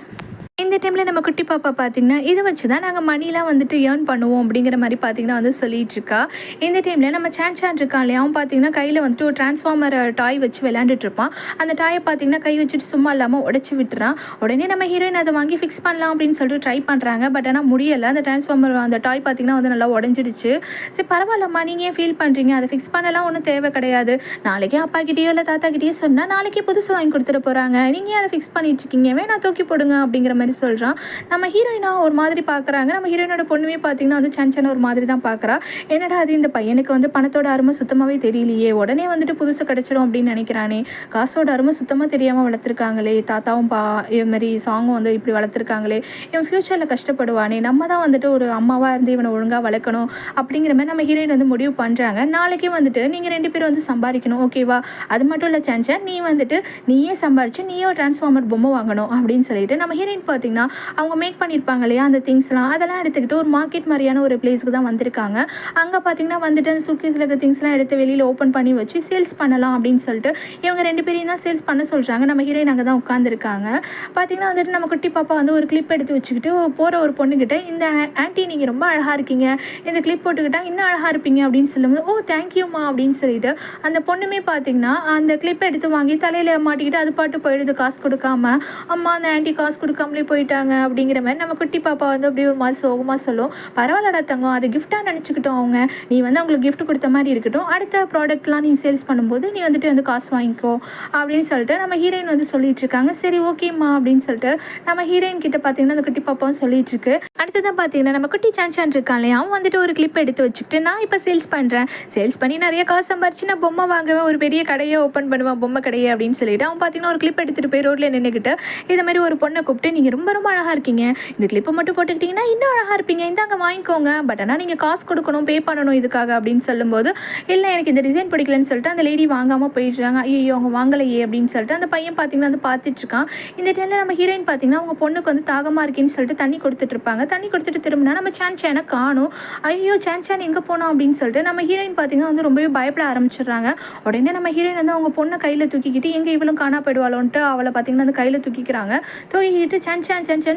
இந்த டைமில் நம்ம குட்டி பாப்பா பார்த்திங்கன்னா இதை வச்சு தான் நாங்கள் மணிலாம் வந்துட்டு ஏர்ன் பண்ணுவோம் அப்படிங்கிற மாதிரி பார்த்திங்கன்னா வந்து சொல்லிகிட்ருக்கா. இந்த டைமில் நம்ம சான் இருக்கான் இல்லையா, அவன் பார்த்திங்கன்னா கையில் வந்துட்டு ஒரு டிரான்ஸ்ஃபார்மர் டாய் வச்சு விளையாண்டுட்ருப்பான். அந்த டாயை பார்த்திங்கன்னா கை வச்சுட்டு சும்மா இல்லாமல் உடச்சி விட்டுறான். உடனே நம்ம ஹீரோயின் அதை வாங்கி ஃபிக்ஸ் பண்ணலாம் அப்படின்னு சொல்லிட்டு ட்ரை பண்ணுறாங்க. பட் ஆனால் முடியலை. அந்த டிரான்ஸ்ஃபார்மர் அந்த டாய் பார்த்திங்கன்னா வந்து நல்லா உடஞ்சிடுச்சு. சரி பரவாயில்லம்மா, நீங்கள் ஏன் ஃபீல் பண்ணுறீங்க, அதை ஃபிக்ஸ் பண்ணலாம் ஒன்றும் தேவை கிடையாது, நாளைக்கே அப்பா கிட்டேயோ இல்லை தாத்தா கிட்டேயோ சொன்னால் நாளைக்கே புதுசு வாங்கி கொடுத்துட்டு போகிறாங்க, நீங்கள் அதை ஃபிக்ஸ் பண்ணிட்டுருக்கீங்க, வேணா தூக்கி போடுங்க அப்படிங்கிற மாதிரி சொல்கிறான். நம்ம ஹீரோயினா ஒரு மாதிரி பார்க்குறாங்க. நம்ம ஹீரோயினோட பொண்ணுமே பார்த்தீங்கன்னா வந்து சன்சனை ஒரு மாதிரி தான் பார்க்குறா. என்னடா அது, இந்த பையனுக்கு வந்து பணத்தோட அருமை சுத்தமாகவே தெரியலையே, உடனே வந்துட்டு புதுசு கிடச்சிரும் அப்படின்னு நினைக்கிறானே, காசோட அருமை சுத்தமாக தெரியாமல் வளர்த்துருக்காங்களே, தாத்தாவும் இது மாதிரி சாங்கும் வந்து இப்படி வளர்த்துருக்காங்களே, இவன் ஃப்யூச்சரில் கஷ்டப்படுவானே, நம்ம தான் வந்துட்டு ஒரு அம்மாவாக இருந்து இவனை ஒழுங்காக வளர்க்கணும் அப்படிங்கிற மாதிரி நம்ம ஹீரோயின் வந்து முடிவு பண்ணுறாங்க. நாளைக்கே வந்துட்டு நீங்கள் 2 பேரும் வந்து சம்பாதிக்கணும், ஓகேவா, அது மட்டும் இல்லை சன்சன், நீ வந்துட்டு நீயே சம்பாரிச்சு நீயே டிரான்ஸ்ஃபார்மர் பொம்மை வாங்கணும் அப்படின்னு சொல்லிட்டு நம்ம ஹீரோயின் பார்த்தீங்கன்னா அவங்க மேக் பண்ணியிருப்பாங்க இல்லையா அந்த திங்ஸ்லாம், அதெல்லாம் எடுத்துக்கிட்டு ஒரு மார்க்கெட் மாதிரியான ஒரு பிளேஸுக்கு தான் வந்திருக்காங்க. அங்கே பார்த்தீங்கன்னா வந்துட்டு அந்த சூட்கேஸில் இருக்கிற திங்ஸ்லாம் எடுத்து வெளியில் ஓப்பன் பண்ணி வச்சு சேல்ஸ் பண்ணலாம் அப்படின்னு சொல்லிட்டு இவங்க 2 பேரையும் தான் சேல்ஸ் பண்ண சொல்கிறாங்க. நம்ம ஹீரோயின் அங்கே தான் உட்காந்துருக்காங்க. பார்த்தீங்கன்னா வந்துட்டு நம்ம குட்டி பாப்பா வந்து ஒரு கிளிப் எடுத்து வச்சுக்கிட்டு போகிற ஒரு பொண்ணுக்கிட்ட, இந்த ஆன்ட்டி நீங்கள் ரொம்ப அழகாக இருக்கீங்க, இந்த கிளிப் போட்டுக்கிட்டால் இன்னும் அழகாக இருப்பீங்க அப்படின்னு சொல்லும்போது, ஓ தேங்க்யூம்மா அப்படின்னு சொல்லிட்டு அந்த பொண்ணுமே பார்த்தீங்கன்னா அந்த கிளிப்பை எடுத்து வாங்கி தலையில் மாட்டிக்கிட்டு அது பாட்டு போயிடுது காசு கொடுக்காம. அம்மா அந்த ஆன்ட்டி காசு கொடுக்காமலே போயிட்டாங்க அப்படிங்கிற மாதிரி நம்ம குட்டி பாப்பா வந்து அப்படியே ஒரு மாதிரி சோகமாக சொல்லும். பரவாயில்லடா தங்கம், அது கிஃப்டாக நினச்சிக்கிட்டோம், அவங்க நீ வந்து அவங்களுக்கு கிஃப்ட் கொடுத்த மாதிரி இருக்கட்டும், அடுத்த ப்ராடக்ட்லாம் நீ சேல்ஸ் பண்ணும்போது நீ வந்துட்டு வந்து காசு வாங்கிக்கோ அப்படின்னு சொல்லிட்டு நம்ம ஹீரோயின் வந்து சொல்லிட்டு இருக்காங்க. சரி ஓகேம்மா அப்படின்னு சொல்லிட்டு நம்ம ஹீரோயின் கிட்ட பார்த்தீங்கன்னா அந்த குட்டி பாப்பாவும் சொல்லிட்டு இருக்கு. அடுத்ததான் பார்த்தீங்கன்னா நம்ம குட்டி சான் இருக்கான் இல்லையா, அவன் வந்துட்டு ஒரு கிளிப் எடுத்து வச்சுக்கிட்டு நான் இப்போ சேல்ஸ் பண்ணுறேன், சேல்ஸ் பண்ணி நிறைய காசு சம்பாரிச்சு நான் பொம்மை வாங்குவேன், ஒரு பெரிய கடையை ஓப்பன் பண்ணுவேன் பொம்மை கடையை அப்படின்னு சொல்லிட்டு அவன் பார்த்தீங்கன்னா ஒரு கிளிப் எடுத்துகிட்டு போய் ரோட்டில் நின்றுக்கிட்டு இது மாதிரி ஒரு பொண்ணை கூப்பிட்டு நீங்கள் ரொம்ப ரொம்ப அழகாக இருக்கீங்க, இந்த கிளிப்பை மட்டும் போட்டுக்கிட்டிங்கன்னா இன்னும் அழகாக இருப்பீங்க, இந்தாங்க வாங்கிக்கோங்க, பட் ஆனால் நீங்கள் காசு கொடுக்கணும், பே பண்ணணும் இதுக்காக அப்படின்னு சொல்லும்போது இல்லை எனக்கு இந்த டிசைன் பிடிக்கலன்னு சொல்லிட்டு அந்த லேடி வாங்காமல் போயிடுறாங்க. ஐயோ அவங்க வாங்கலையே அப்படின்னு சொல்லிட்டு அந்த பையன் பார்த்தீங்கன்னா வந்து பார்த்துட்ருக்கான். இந்த டைமில் நம்ம ஹீரோயின் பார்த்தீங்கன்னா அவங்க பொண்ணுக்கு வந்து தாகமாக இருக்கேன்னு சொல்லிட்டு தண்ணி கொடுத்துட்ருப்பாங்க. தண்ணி கொடுத்துட்டு திரும்பினா நம்ம சானை காணும். ஐயோ சான் எங்கே போனோம் அப்படின்னு சொல்லிட்டு நம்ம ஹீரோயின் பார்த்தீங்கன்னா வந்து ரொம்பவே பயப்பட ஆரம்பிச்சிடுறாங்க. உடனே நம்ம ஹீரோயின் வந்து அவங்க பொண்ணை கையில் தூக்கிக்கிட்டு எங்கே இவளும் காணா போயிடுவாளோன்ட்டு அவளை பார்த்தீங்கன்னா அந்த கையில் தூக்கிக்கிறாங்க. தூக்கிக்கிட்டு சான்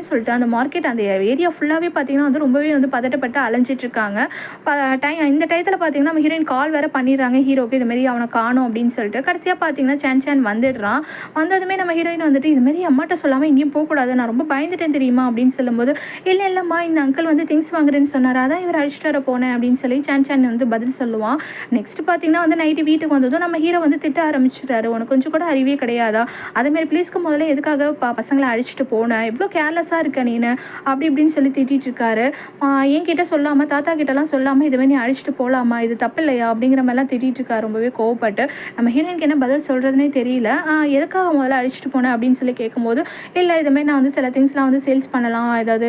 சொல்லிட்டு அந்த மார்க்கெட் அந்த ஏரியா ஃபுல்லாகவே பார்த்தீங்கன்னா வந்து ரொம்பவே வந்து பதட்டப்பட்டு அலைஞ்சிட்டு இருக்காங்க. இந்த டயத்தில் பார்த்தீங்கன்னா நம்ம ஹீரோயின் கால் வேறு பண்ணிடுறாங்க ஹீரோக்கு, இதுமாரி அவனை காணும் அப்படின்னு சொல்லிட்டு. கடைசியாக பார்த்தீங்கன்னா சான் வந்துடுறான். வந்ததுமே நம்ம ஹீரோயின் வந்துட்டு இதுமாரி அம்மாட்ட சொல்லாமல் எங்கேயும் போகக்கூடாது, நான் ரொம்ப பயந்துட்டேன் தெரியுமா அப்படின்னு சொல்லும்போது இல்லைம்மா இந்த அங்கிள் வந்து திங்ஸ் வாங்குறேன்னு சொன்னார், அதான் இவர் அழிச்சிட்டு வர போனேன் அப்படின்னு சொல்லி சான் வந்து பதில் சொல்லுவான். நெக்ஸ்ட் பார்த்தீங்கன்னா வந்து நைட்டு வீட்டுக்கு வந்ததும் நம்ம ஹீரோ வந்து திட்ட ஆரம்பிச்சிட்டாரு, உனக்கு கொஞ்சம் கூட அறிவே கிடையாதா, அதேமாரி ப்ளீஸ்க்கு முதல்ல எதுக்காக பசங்களை அழிச்சிட்டு போனேன், இவ்வளோ கேர்லெஸ்ஸாக இருக்க நீனு அப்படி இப்படின்னு சொல்லி திட்டிகிட்டு இருக்காரு. என்கிட்ட சொல்லாமல் தாத்தா கிட்டலாம் சொல்லாமல் இதுவே நீ அழிச்சிட்டு போகலாமா, இது தப்பு இல்லையா அப்படிங்கிற மாதிரிலாம் திட்டிகிட்டு இருக்காரு ரொம்பவே கோவப்பட்டு. நம்ம ஹீரோயினுக்கு என்ன பதில் சொல்கிறதுனே தெரியல. எதுக்காக முதல்ல அழிச்சிட்டு போனேன் அப்படின்னு சொல்லி கேட்கும்போது இல்லை இதுமாரி நான் வந்து சில திங்ஸ்லாம் வந்து சேல்ஸ் பண்ணலாம், ஏதாவது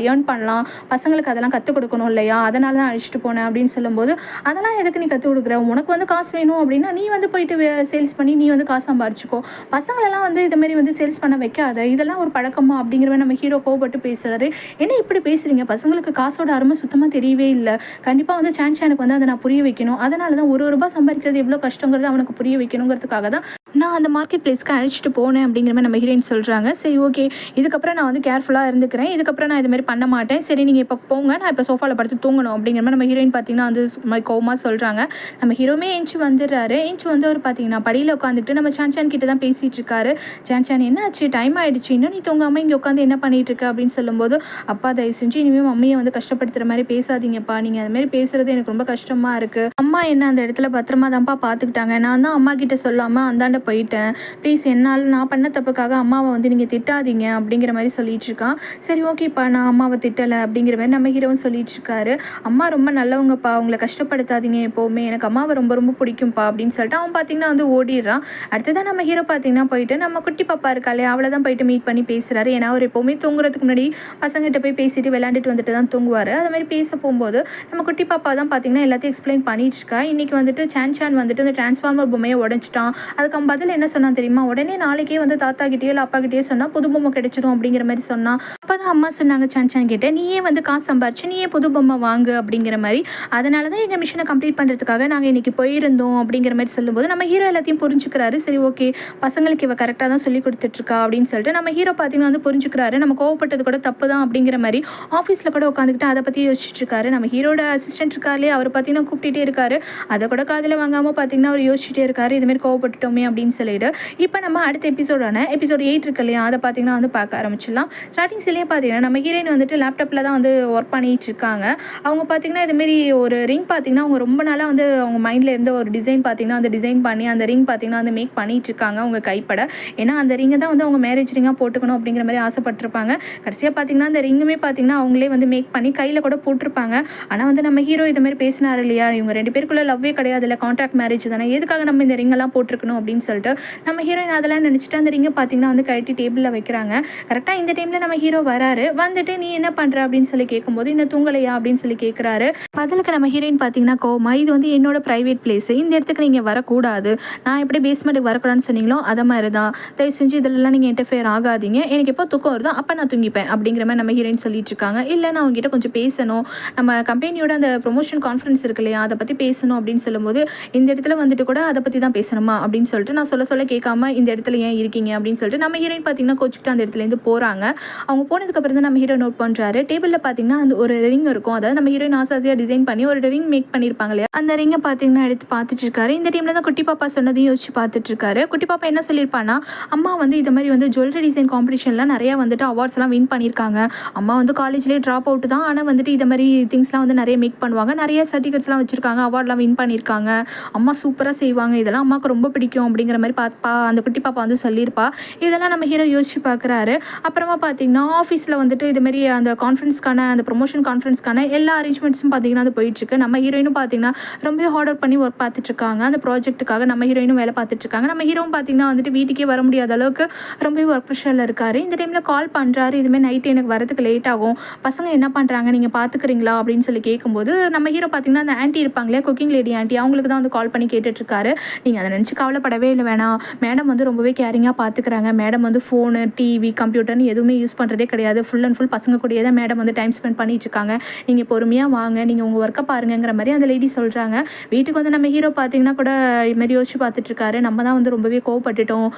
ஏர்ன் பண்ணலாம், பசங்களுக்கு அதெல்லாம் கற்றுக் கொடுக்கணும் இல்லையா, அதனால தான் அழிச்சிட்டு போனேன் அப்படின்னு சொல்லும்போது அதெல்லாம் எதுக்கு நீ கற்றுக் கொடுக்குற, உனக்கு வந்து காசு வேணும் அப்படின்னா நீ வந்து போயிட்டு சேல்ஸ் பண்ணி நீ வந்து காசு சம்பாரிச்சிக்கோ, பசங்களெல்லாம் வந்து இதுமாரி வந்து சேல்ஸ் பண்ண வைக்காத, இதெல்லாம் ஒரு பழக்கமா அப்படிங்கிற மாதிரி நம்ம ஹீரோ கோவப்பட்டு பேசுகிறாரு. என்ன இப்படி பேசுகிறீங்க, பசங்களுக்கு காசோட அருமை சுத்தமாக தெரியவே இல்லை, கண்டிப்பாக வந்து சானுக்கு வந்து அதை நான் புரிய வைக்கணும், அதனால தான் ஒரு ரூபாய் சம்பாதிக்கிறது எவ்வளோ கஷ்டங்கிறது அவனுக்கு புரிய வைக்கணுங்கிறதுக்காக தான் நான் அந்த மார்க்கெட் பிளேஸ்க்கு அழைச்சிட்டு போனேன் அப்படிங்கிற மாதிரி நம்ம ஹீரோயின் சொல்கிறாங்க. சரி ஓகே, இதுக்கப்புறம் நான் வந்து கேர்ஃபுல்லாக இருந்துக்கிறேன், இதுக்கப்புறம் நான் இதுமாதிரி பண்ண மாட்டேன், சரி நீங்கள் இப்போ போங்க, நான் இப்போ சோஃபாவில் படுத்து தூங்கணும் அப்படிங்கிற மாதிரி நம்ம ஹீரோயின் பார்த்தீங்கன்னா வந்து மாதிரி கோவமாக சொல்கிறாங்க. நம்ம ஹீரோமே எஞ்சி வந்துடுறாரு. எஞ்சி வந்து அவர் பார்த்தீங்கன்னா படியில் உட்காந்துட்டு நம்ம சான் கிட்ட தான் பேசிகிட்டு இருக்காரு. சான் என்ன ஆச்சு, டைம் ஆகிடுச்சு, இன்னும் நீ தூங்காமல் இங்கே உட்காந்து என்ன பண்ணிகிட்டு இருக்க அப்படின்னு சொல்லும்போது அப்பா தயவு செஞ்சு இனிமேல் மம்மியை வந்து கஷ்டப்படுத்துகிற மாதிரி பேசாதீங்கப்பா, நீங்கள் அதுமாரி பேசுகிறது எனக்கு ரொம்ப கஷ்டமாக இருக்குது, அம்மா என்ன அந்த இடத்துல பத்திரமா தான்ப்பா பார்த்துக்கிட்டாங்க, நான் தான் அம்மா கிட்ட சொல்லாமல் அந்தாண்ட போயிட்டேன், ப்ளீஸ் என்னால் நான் பண்ண தப்புக்காக அம்மாவை வந்து நீங்கள் திட்டாதீங்க அப்படிங்கிற மாதிரி சொல்லிட்டு இருக்கான். சரி ஓகேப்பா நான் அம்மாவை திட்டலை அப்படிங்கிற மாதிரி நம்ம ஹீரோவும் சொல்லிட்டு இருக்காரு. அம்மா ரொம்ப நல்லவங்கப்பா, அவங்களை கஷ்டப்படுத்தாதீங்க எப்போவுமே, எனக்கு அம்மாவை ரொம்ப ரொம்ப பிடிக்கும்ப்பா அப்படின்னு சொல்லிட்டு அவன் பார்த்தீங்கன்னா வந்து ஓடிடுறான். அடுத்ததான் நம்ம ஹீரோ பார்த்தீங்கன்னா போயிட்டு நம்ம குட்டி பாப்பா இருக்காளே அவளை தான் போயிட்டு மீட் பண்ணி பேசுகிறாரு. ஏன்னா அவர் எப்போவுமே தூங்குறதுக்கு முன்னாடி பசங்கிட்ட போய் பேசிட்டு விளையாண்டுட்டு வந்துட்டு தான் தூங்குவார். அது மாதிரி பேச போகும்போது நம்ம குட்டி பாப்பா தான் பார்த்தீங்கன்னா எல்லாத்தையும் எக்ஸ்பிளைன் பண்ணிட்டு இருக்கா. இன்றைக்கி வந்துட்டு சான் வந்துட்டு அந்த டிரான்ஸ்ஃபார்மர் பொம்மையை உடைச்சிட்டான், அதுக்கு அவன் பதில் என்ன சொன்னான் தெரியுமா, உடனே நாளைக்கே வந்து தாத்தா கிட்டேயோ இல்லை அப்பா கிட்டேயோ சொன்னால் புது பொம்மை கிடைச்சிடும் அப்படிங்கிற மாதிரி சொன்னான். அப்போ தான் அம்மா சொன்னாங்க சான் கிட்ட, நீயே வந்து காசு சம்பாரிச்சு நீயே புது பொம்மை வாங்கு அப்படிங்கிற மாதிரி, அதனால தான் எங்கள் மிஷனை கம்ப்ளீட் பண்ணுறதுக்காக நாங்கள் இன்றைக்கி போயிருந்தோம் அப்படிங்கிற மாதிரி சொல்லும்போது நம்ம ஹீரோ எல்லாத்தையும் புரிஞ்சுக்கிறாரு. சரி ஓகே, பசங்களுக்கு இவ கரெக்டாக தான் சொல்லி கொடுத்துட்ருக்கா அப்படின்னு சொல்லிட்டு நம்ம ஹீரோ பார்த்தீங்கன்னா வந்து புரிஞ்சுக்கிறாரு. நம்ம கோவப்பட்டது கூட தப்பு தான் அப்படிங்கிற மாதிரி ஆஃபீஸில் கூட உட்காந்துக்கிட்டு அதை பற்றி யோசிச்சுட்டு இருக்காரு. நம்ம ஹீரோட அசிஸ்டன்ட் இருக்காருலே அவர் பார்த்தீங்கன்னா கூப்பிட்டுட்டே இருக்காரு, அதை கூட காதில் வாங்காமல் பார்த்தீங்கன்னா அவர் யோசிச்சுட்டே இருக்காரு, இதுமாரி கோவப்பட்டுட்டோமே அப்படின்னு சொல்லிட்டு. இப்போ நம்ம அடுத்த எபிசோட் 8 இருக்கு இல்லையா, அதை பார்த்தீங்கன்னா வந்து பார்க்க ஆரம்பிச்சிடலாம். ஸ்டார்டிங் சிலையே பார்த்தீங்கன்னா நம்ம ஹீரோயின் வந்துட்டு லேப்டாப்பில் தான் வந்து ஒர்க் பண்ணிட்டு இருக்காங்க. அவங்க பார்த்தீங்கன்னா இதுமாரி ஒரு ரிங் பார்த்தீங்கன்னா அவங்க ரொம்ப நாளாக வந்து அவங்க மைண்டில் இருந்த ஒரு டிசைன் பார்த்தீங்கன்னா அந்த டிசைன் பண்ணி அந்த ரிங் பார்த்தீங்கன்னா வந்து மேக் பண்ணிட்டு இருக்காங்க அவங்க கைப்பட. ஏன்னா அந்த ரிங்கை தான் வந்து அவங்க மேரேஜ் ரிங்காக போட்டுக்கணும் அப்படிங்கிற மாதிரி ஆசைப்பட்டிருப்பாங்க. கடைசியாக பார்த்தீங்கன்னா அந்த ரிங்குமே பார்த்தீங்கன்னா அவங்களே வந்து மேக் பண்ணி கையில் கூட போட்டிருப்பாங்க. ஆனால் வந்து நம்ம ஹீரோ இது மாதிரி பேசினார் இல்லையா, இவங்க 2 பேருக்குள்ள லவ்வே கிடையாது இல்லை, கான்ட்ராக்ட் மேரேஜ் தானே, எதுக்காக நம்ம இந்த ரிங்கெல்லாம் போட்டிருக்கணும் அப்படின்னு சொல்லிட்டு நம்ம ஹீரோயின் அதெல்லாம் நினச்சிட்டு அந்த ரிங்கை பார்த்தீங்கன்னா வந்து கழட்டி டேபிளில் வைக்கிறாங்க. கரெக்டாக இந்த டைமில் நம்ம ஹீரோ வராரு. வந்துட்டு நீ என்ன பண்ணுற அப்படின்னு சொல்லி கேட்கும்போது இன்னும் தூங்கலையா அப்படின்னு சொல்லி கேட்குறாரு. பதிலுக்கு நம்ம ஹீரோயின் பார்த்தீங்கன்னா கோமா, இது வந்து என்னோட ப்ரைவேட் பிளேஸ், இந்த இடத்துக்கு நீங்கள் வரக்கூடாது, நான் எப்படி பேஸ்மெண்ட்டுக்கு வரக்கூடாதுன்னு சொன்னீங்களோ அதை மாதிரி தான், தயவு செஞ்சு இதெல்லாம் நீங்கள் இன்டர்ஃபியர் ஆகாதீங்க, எனக்கு எப்போ தூக்கம் வருதோ அப்போ நான் தூங்கிப்பேன் அப்படிங்கிற மாதிரி நம்ம ஹீரோயின் சொல்லிட்டு இருக்காங்க. இல்லை நான் அவங்ககிட்ட கொஞ்சம் பேசணும், நம்ம கம்பெனியோட அந்த ப்ரொமோஷன் கான்ஃபரன்ஸ் இருக்கு இல்லையா அதை பற்றி பேசணும் அப்படின்னு சொல்லும்போது இந்த இடத்துல வந்துட்டு கூட அதை பற்றி தான் பேசணுமா அப்படின்னு சொல்லிட்டு நான் சொல்ல கேட்காம இந்த இடத்துல ஏன் இருக்கீங்க அப்படின்னு சொல்லிட்டு நம்ம ஹீரோயின் பார்த்தீங்கன்னா கோச்சிக்கிட்டு அந்த இடத்துலேருந்து போகிறாங்க. அவங்க போனதுக்கப்புறம் தான் நம்ம ஹீரோ நோட் பண்ணுறாரு. டேபிளில் பார்த்தீங்கன்னா அந்த ஒரு ரிங் இருக்கும், அதாவது நம்ம ஹீரோயின் ஆசாசியாக டிசைன் பண்ணி ஒரு ரிங் மேக் பண்ணியிருப்பாங்க இல்லையா, அந்த ரிங்கை பார்த்தீங்கன்னா எடுத்து பார்த்துட்டு இருக்காரு. இந்த டைமில் தான் குட்டி பாப்பா சொன்னதையும் யோசிச்சு பார்த்துட்டு இருக்காரு. குட்டி பாப்பா என்ன சொல்லியிருப்பான்னா, அம்மா வந்து இது மாதிரி வந்து ஜுவல்லரி டிசைன் காம்படிஷன்லாம் நிறையா வந்துட்டு அவார்ட்ஸ்லாம் வின் பண்ணியிருக்காங்க, அம்மா வந்து காலேஜ்லேயே ட்ராப் அவுட் தான், ஆனால் வந்துட்டு இது மாதிரி திங்ஸ்லாம் வந்து நிறைய மேக் பண்ணுவாங்க, நிறைய சர்டிஃபிகேட்ஸ்லாம் வச்சுருக்காங்க, அவார்ட்லாம் வின் பண்ணியிருக்காங்க, அம்மா சூப்பராக செய்வாங்க, இதெல்லாம் அம்மாவுக்கு ரொம்ப பிடிக்கும் அப்படிங்கிற அப்படிங்கிற மாதிரி அந்த குட்டி பாப்பா வந்து சொல்லியிருப்பா. இதெல்லாம் நம்ம ஹீரோ யோசிச்சு பார்க்குறாரு. அப்புறமா பார்த்தீங்கன்னா ஆஃபீஸில் வந்துட்டு இதுமாரி அந்த கான்ஃபரன்ஸ்க்கான அந்த ப்ரொமோஷன் கான்ஃபரன்ஸ்க்கான எல்லா அரேஞ்ச்மெண்ட்ஸும் பார்த்தீங்கன்னா அது போயிட்டுருக்கு. நம்ம ஹீரோயினும் பார்த்தீங்கன்னா ரொம்ப ஹார்ட் ஒர்க் பண்ணி ஒர்க் பார்த்துட்ருக்காங்க. அந்த ப்ராஜெக்ட்டுக்காக நம்ம ஹீரோயினும் வேலை பார்த்துட்ருக்காங்க. நம்ம ஹீரோவும் பார்த்தீங்கன்னா வந்துட்டு வீட்டுக்கே வர முடியாத அளவுக்கு ரொம்பவே ஒர்க் ப்ரெஷரில் இருக்கார். இந்த டைமில் கால் பண்ணுறாரு. இதுமாதிரி நைட்டு எனக்கு வரதுக்கு லேட் ஆகும், பசங்க என்ன பண்ணுறாங்க, நீங்கள் பார்த்துக்கிறீங்களா அப்படின்னு சொல்லி கேட்கும்போது நம்ம ஹீரோ பார்த்தீங்கன்னா அந்த ஆண்டி இருப்பாங்களே, குக்கிங் லேடி ஆண்டி, அவங்களுக்கு தான் வந்து கால் பண்ணி கேட்டுட்ருக்காரு. நீங்கள் அதை நினச்சி கவலைப்படவே இல்லை வேணாம், மேடம் வந்து ரொம்பவே கேரிங்காக பார்த்துக்கிறாங்க. மேடம் வந்து ஃபோனு, டிவி, கம்ப்யூட்டர்னு எதுவுமே யூஸ் பண்ணுறதே கிடையாது. ஃபுல் அண்ட் ஃபுல் பசங்க கூடயே தான் மேடம் வந்து டைம் ஸ்பெண்ட் பண்ணிட்டுருக்காங்க. நீங்கள் பொறுமையாக வாங்க, நீங்கள் உங்கள் ஒர்க்கை பாருங்கிற மாதிரி அந்த லேடி சொல்கிறாங்க. வீட்டுக்கு வந்து நம்ம ஹீரோ பார்த்தீங்கன்னா கூட இதுமாரி யோசிச்சு பார்த்துட்ருக்காரு. நம்ம தான் வந்து ரொம்பவே கோவப்பட்டுட்டோம்,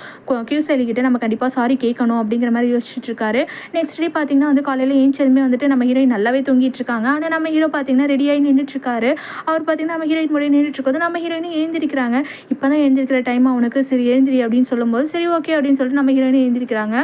கியூசலிக்கிட்ட நம்ம கண்டிப்பாக சாரி கேட்கணும் அப்படிங்கிற மாதிரி யோசிச்சுட்ருக்காரு. நெக்ஸ்ட் டே பார்த்தீங்கன்னா வந்து காலையில் ஏஞ்சதுமே வந்துட்டு நம்ம ஹீரோயின் நல்லாவே தூங்கிட்டு இருக்காங்க. ஆனால் நம்ம ஹீரோ பார்த்தீங்கன்னா ரெடியாகி நின்றுட்டுருக்காரு. அவர் பார்த்தீங்கன்னா நம்ம ஹீரோயின் முன்னாடி நின்றுட்டுருக்கோது நம்ம ஹீரோயினும் எழுந்திரிக்கிறாங்க. இப்போ தான் எழுந்திருக்கிற டைம் அவனுக்கு, சரி எழுந்திரி அப்படின்னு சொல்லும்போது சரி ஓகே அப்படின்னு சொல்லிட்டு நம்ம ஹீரோயினும் எழுந்திரிக்கிறாங்க.